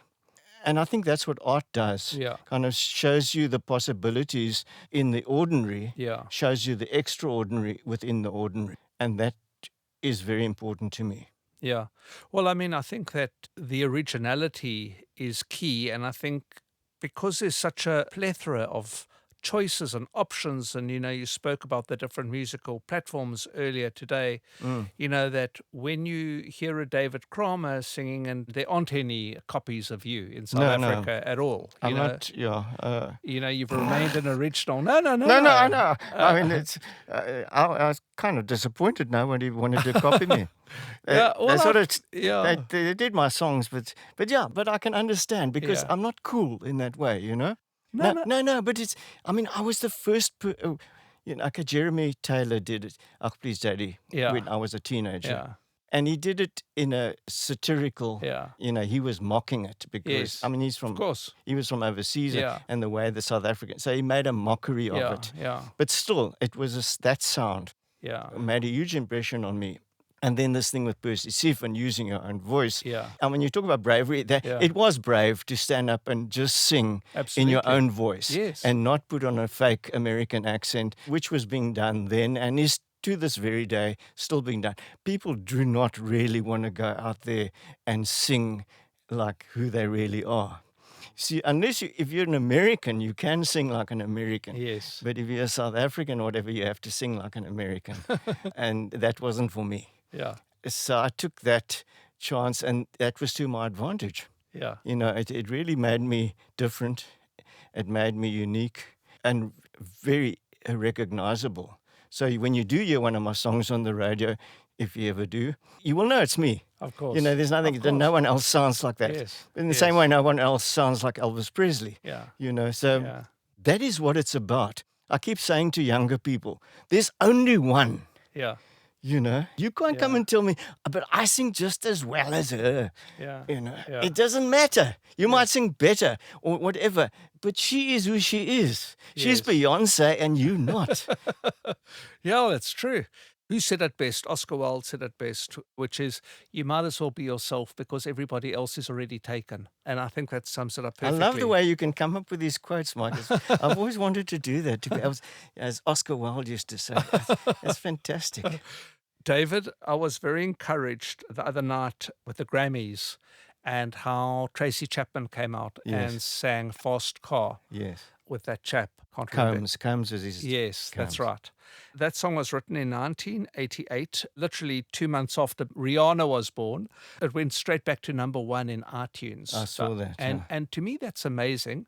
Speaker 1: And I think that's what art does.
Speaker 2: Yeah.
Speaker 1: Kind of shows you the possibilities in the ordinary, shows you the extraordinary within the ordinary. And that is very important to me.
Speaker 2: Yeah. Well, I mean, I think that the originality is key. And I think because there's such a plethora of choices and options, and, you know, you spoke about the different musical platforms earlier today, you know, that when you hear a David Kramer singing, and there aren't any copies of you in South Africa at all.
Speaker 1: I'm
Speaker 2: know?
Speaker 1: not,
Speaker 2: You know, you've remained an original. No,
Speaker 1: I know. I mean, it's. I was kind of disappointed now when he wanted to copy me. They did my songs, but I can understand because I'm not cool in that way, you know. No, but it's. I mean, I was the first. You know, like Jeremy Taylor did it. Oh, Please Daddy. When I was a teenager.
Speaker 2: Yeah.
Speaker 1: And he did it in a satirical, you know, he was mocking it because, I mean, he was from overseas and the way the South African, so he made a mockery of it.
Speaker 2: Yeah.
Speaker 1: But still, it was that sound made a huge impression on me. And then this thing with Percy Siffin using your own voice.
Speaker 2: Yeah.
Speaker 1: And when you talk about bravery, it was brave to stand up and just sing in your own voice and not put on a fake American accent, which was being done then and is to this very day still being done. People do not really want to go out there and sing like who they really are. See, if you're an American, you can sing like an American.
Speaker 2: Yes.
Speaker 1: But if you're a South African or whatever, you have to sing like an American. And that wasn't for me.
Speaker 2: Yeah.
Speaker 1: So I took that chance, and that was to my advantage.
Speaker 2: Yeah.
Speaker 1: You know, it really made me different. It made me unique and very recognizable. So when you do hear one of my songs on the radio, if you ever do, you will know it's me.
Speaker 2: Of course.
Speaker 1: You know, there's nothing, no one else sounds like that.
Speaker 2: Yes.
Speaker 1: In the same way, no one else sounds like Elvis Presley.
Speaker 2: Yeah.
Speaker 1: You know, so that is what it's about. I keep saying to younger people, there's only one.
Speaker 2: Yeah.
Speaker 1: You know, you can't come and tell me, but I sing just as well as her.
Speaker 2: Yeah.
Speaker 1: You know, it doesn't matter. You might sing better or whatever, but she is who she is. She's Beyonce and you not.
Speaker 2: Yeah, that's true. Who said it best? Oscar Wilde said it best, which is you might as well be yourself because everybody else is already taken. And I think that sums it up perfectly.
Speaker 1: I love the way you can come up with these quotes, Mike. I've always wanted to do that, as Oscar Wilde used to say. That's fantastic.
Speaker 2: David, I was very encouraged the other night with the Grammys and how Tracy Chapman came out and sang Fast Car with that chap.
Speaker 1: Combs is his
Speaker 2: Yes,
Speaker 1: Combs.
Speaker 2: That's right. That song was written in 1988, literally 2 months after Rihanna was born. It went straight back to #1 in iTunes.
Speaker 1: I saw that.
Speaker 2: And to me, that's amazing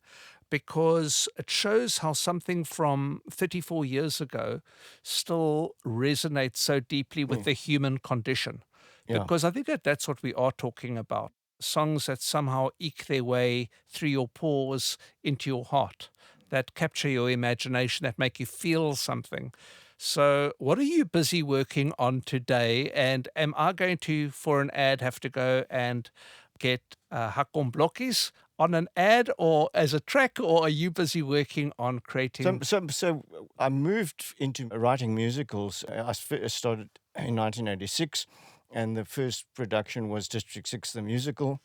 Speaker 2: because it shows how something from 34 years ago still resonates so deeply with the human condition. Because I think that's what we are talking about. Songs that somehow eke their way through your pores into your heart, that capture your imagination, that make you feel something. So what are you busy working on today? And am I going to, for an ad, have to go and get Hakon Blokkies on an ad or as a track, or are you busy working on creating?
Speaker 1: So I moved into writing musicals. I started in 1986, and the first production was District 6, the musical.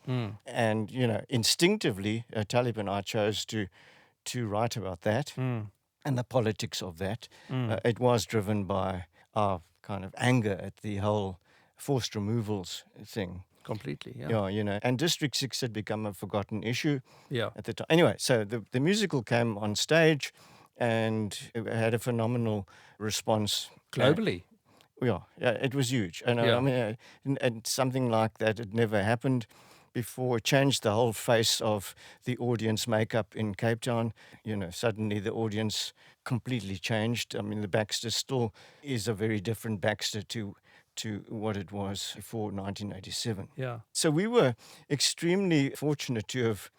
Speaker 1: And, you know, instinctively, Talib and I chose to write about that and the politics of that. It was driven by our kind of anger at the whole forced removals thing.
Speaker 2: Completely,
Speaker 1: Yeah, you know, and District 6 had become a forgotten issue at the time. Anyway, so the musical came on stage and it had a phenomenal response.
Speaker 2: Globally.
Speaker 1: Yeah, it was huge. And I mean, and something like that had never happened before. It changed the whole face of the audience makeup in Cape Town. You know, suddenly the audience completely changed. I mean, the Baxter still is a very different Baxter to to what it was before 1987.
Speaker 2: Yeah.
Speaker 1: So we were extremely fortunate to have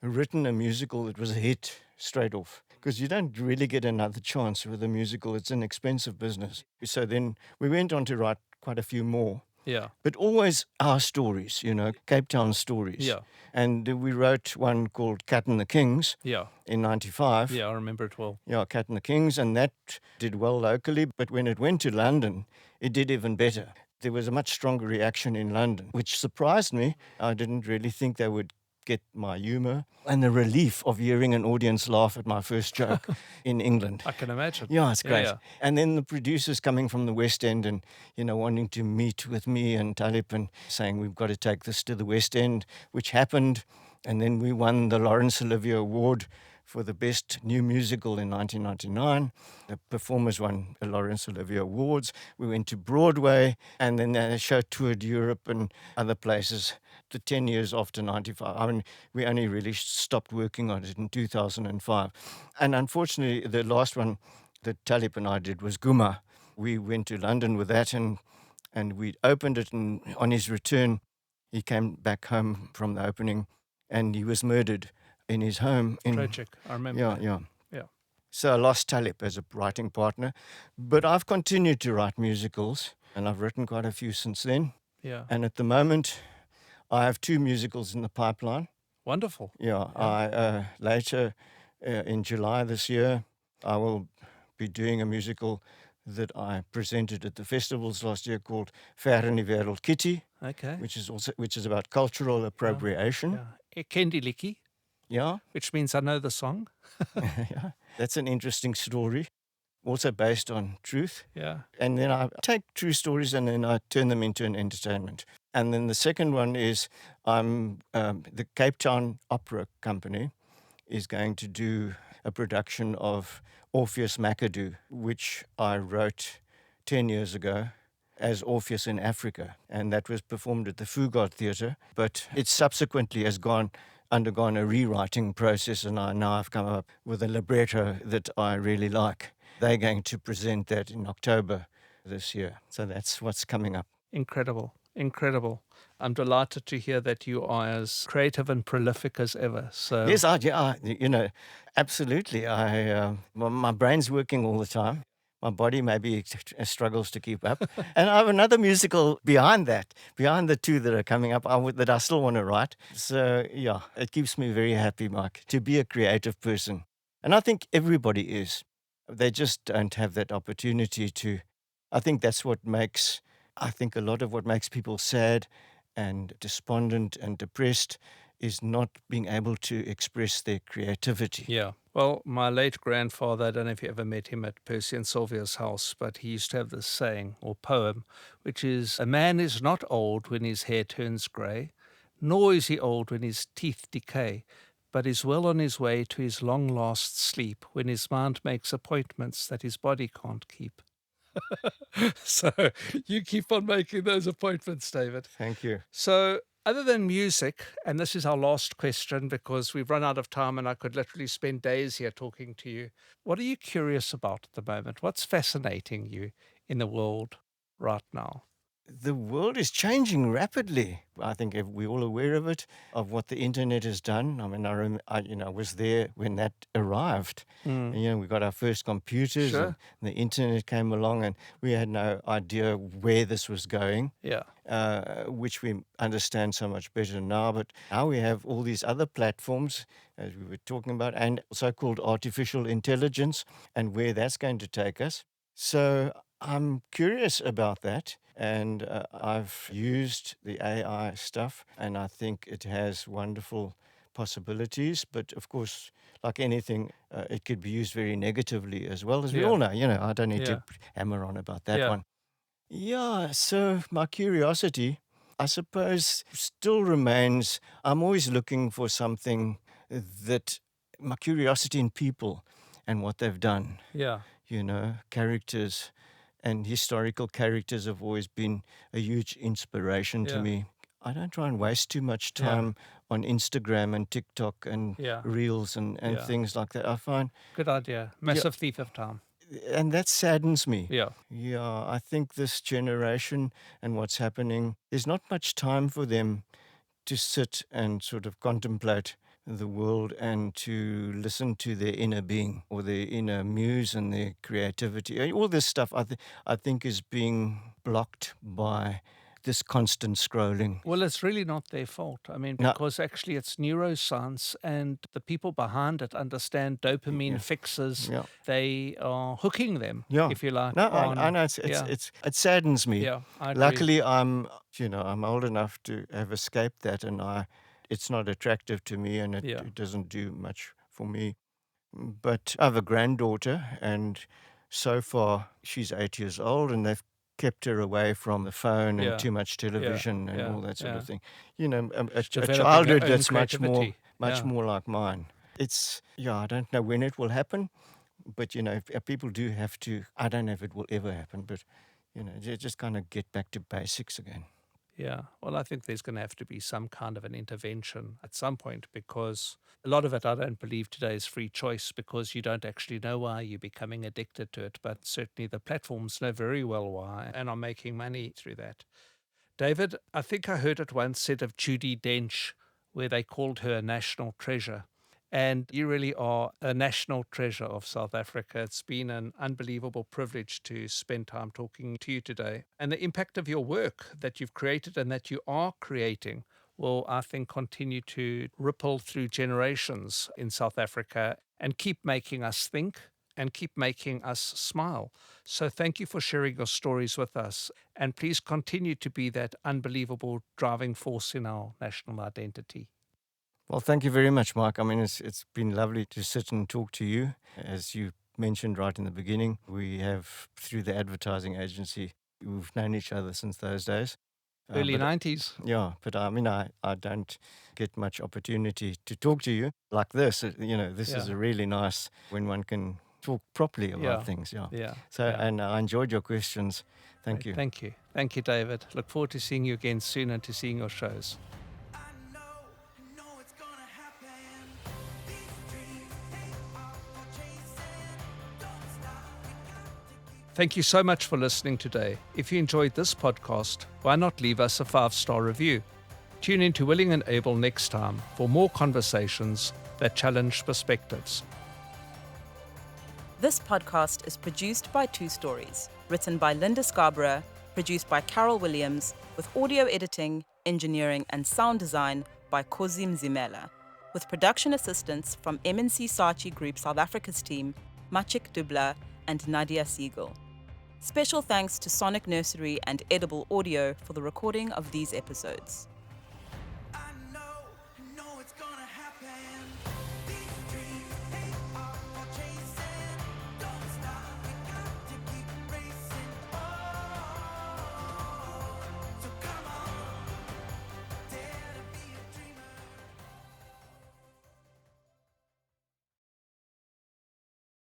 Speaker 1: written a musical that was a hit straight off, because you don't really get another chance with a musical. It's an expensive business. So then we went on to write quite a few more,
Speaker 2: Yeah.
Speaker 1: but always our stories, Cape Town stories.
Speaker 2: Yeah.
Speaker 1: And we wrote one called Cat and the Kings
Speaker 2: Yeah.
Speaker 1: in 95.
Speaker 2: Yeah. I remember it well.
Speaker 1: Yeah, Cat and the Kings, and that did well locally. But when it went to London, it did even better. There was a much stronger reaction in London, which surprised me. I didn't really think they would get my humor, and the relief of hearing an audience laugh at my first joke in England.
Speaker 2: I can imagine.
Speaker 1: Yeah, it's great.
Speaker 2: Yeah.
Speaker 1: And then the producers coming from the West End and, wanting to meet with me and Talib and saying, we've got to take this to the West End, which happened. And then we won the Laurence Olivier Award for the best new musical in 1999. The performers won the Laurence Olivier Awards. We went to Broadway, and then the show toured Europe and other places. The 10 years after 95, I mean, we only really stopped working on it in 2005. And unfortunately, the last one that Talib and I did was Guma. We went to London with that, and we opened it, and on his return, he came back home from the opening, and he was murdered in his home.
Speaker 2: Tragic. I remember.
Speaker 1: Yeah.
Speaker 2: Yeah.
Speaker 1: So I lost Talib as a writing partner, but I've continued to write musicals, and I've written quite a few since then.
Speaker 2: Yeah.
Speaker 1: And at the moment, I have 2 musicals in the pipeline.
Speaker 2: Wonderful.
Speaker 1: Yeah. I later in July this year, I will be doing a musical that I presented at the festivals last year called Ver in die Wêreld Kitty,
Speaker 2: Okay.
Speaker 1: which is about cultural appropriation.
Speaker 2: Yeah. Kendi Licky,
Speaker 1: Yeah.
Speaker 2: which means I know the song.
Speaker 1: Yeah. That's an interesting story, also based on truth.
Speaker 2: Yeah.
Speaker 1: And then I take true stories and then I turn them into an entertainment. And then the second one is the Cape Town Opera Company is going to do a production of Orpheus McAdoo, which I wrote 10 years ago as Orpheus in Africa. And that was performed at the Fugard Theatre. But it subsequently has undergone a rewriting process, and now I've come up with a libretto that I really like. They're going to present that in October this year. So that's what's coming up.
Speaker 2: Incredible. Incredible. I'm delighted to hear that you are as creative and prolific as ever. So
Speaker 1: Yes, absolutely. My brain's working all the time. My body maybe struggles to keep up. And I have another musical behind the 2 that are coming up that I still want to write. So, yeah, it keeps me very happy, Mike, to be a creative person. And I think everybody is. They just don't have that opportunity to. I think that's a lot of what makes people sad and despondent and depressed is not being able to express their creativity.
Speaker 2: yeah. Well, my late grandfather, I don't know if you ever met him at Percy and Sylvia's house, but he used to have this saying or poem, which is, a man is not old when his hair turns grey, nor is he old when his teeth decay, but is well on his way to his long last sleep when his mind makes appointments that his body can't keep. So you keep on making those appointments, David.
Speaker 1: Thank you.
Speaker 2: So other than music, and this is our last question because we've run out of time and I could literally spend days here talking to you, what are you curious about at the moment? What's fascinating you in the world right now?
Speaker 1: The world is changing rapidly. I think we're all aware of it, of what the internet has done. I mean, I was there when that arrived. And, we got our first computers,
Speaker 2: Sure.
Speaker 1: and the internet came along, and we had no idea where this was going.
Speaker 2: Yeah.
Speaker 1: Which we understand so much better now. But now we have all these other platforms, as we were talking about, and so-called artificial intelligence, and where that's going to take us. So I'm curious about that. And I've used the AI stuff, and I think it has wonderful possibilities. But of course, like anything, it could be used very negatively as well, as we all know. I don't need to hammer on about that one. Yeah, so my curiosity, I suppose, still remains. I'm always looking for something my curiosity in people and what they've done.
Speaker 2: Yeah.
Speaker 1: Characters. And historical characters have always been a huge inspiration to me. I don't try and waste too much time on Instagram and TikTok and Reels and things like that. I find
Speaker 2: good idea. Massive thief of time.
Speaker 1: and that saddens me.
Speaker 2: Yeah.
Speaker 1: Yeah, I think this generation and what's happening, there's not much time for them to sit and sort of contemplate the world and to listen to their inner being or their inner muse and their creativity. All this stuff I think is being blocked by this constant scrolling.
Speaker 2: Well, it's really not their fault. I mean,
Speaker 1: No.
Speaker 2: because actually it's neuroscience and the people behind it understand dopamine fixes.
Speaker 1: Yeah.
Speaker 2: They are hooking them,
Speaker 1: Yeah.
Speaker 2: if you like.
Speaker 1: No,
Speaker 2: on,
Speaker 1: I know
Speaker 2: yeah.
Speaker 1: it saddens me.
Speaker 2: Yeah, I agree.
Speaker 1: Luckily, I'm old enough to have escaped that, and it's not attractive to me, and it doesn't do much for me. But I have a granddaughter, and so far she's 8 years old, and they've kept her away from the phone and too much television and all that sort of thing. A
Speaker 2: developing her
Speaker 1: childhood
Speaker 2: own
Speaker 1: that's much
Speaker 2: creativity.
Speaker 1: more like mine. It's I don't know when it will happen, but if people do have to, I don't know if it will ever happen, but just kind of get back to basics again.
Speaker 2: Yeah, well, I think there's going to have to be some kind of an intervention at some point, because a lot of it, I don't believe today is free choice, because you don't actually know why you're becoming addicted to it. But certainly the platforms know very well why and are making money through that. David, I think I heard it once said of Judi Dench, where they called her a national treasure. And you really are a national treasure of South Africa. It's been an unbelievable privilege to spend time talking to you today. And the impact of your work that you've created and that you are creating will, I think, continue to ripple through generations in South Africa and keep making us think and keep making us smile. So thank you for sharing your stories with us. And please continue to be that unbelievable driving force in our national identity.
Speaker 1: Well, thank you very much, Mike. I mean, it's been lovely to sit and talk to you. As you mentioned right in the beginning, we have, through the advertising agency, we've known each other since those days.
Speaker 2: Early 90s.
Speaker 1: Yeah, but I mean, I don't get much opportunity to talk to you like this. This is a really nice when one can talk properly about things. And I enjoyed your questions. Thank you.
Speaker 2: Thank you. Thank you, David. Look forward to seeing you again soon and to seeing your shows. Thank you so much for listening today. If you enjoyed this podcast, why not leave us a 5-star review? Tune in to Willing and Abel next time for more conversations that challenge perspectives.
Speaker 3: This podcast is produced by Two Stories, written by Linda Scarborough, produced by Carol Williams, with audio editing, engineering, and sound design by Kozi Mzimela, with production assistance from M&C Saatchi Group South Africa's team, Machik Dubla and Nadia Siegel. Special thanks to Sonic Nursery and Edible Audio for the recording of these episodes.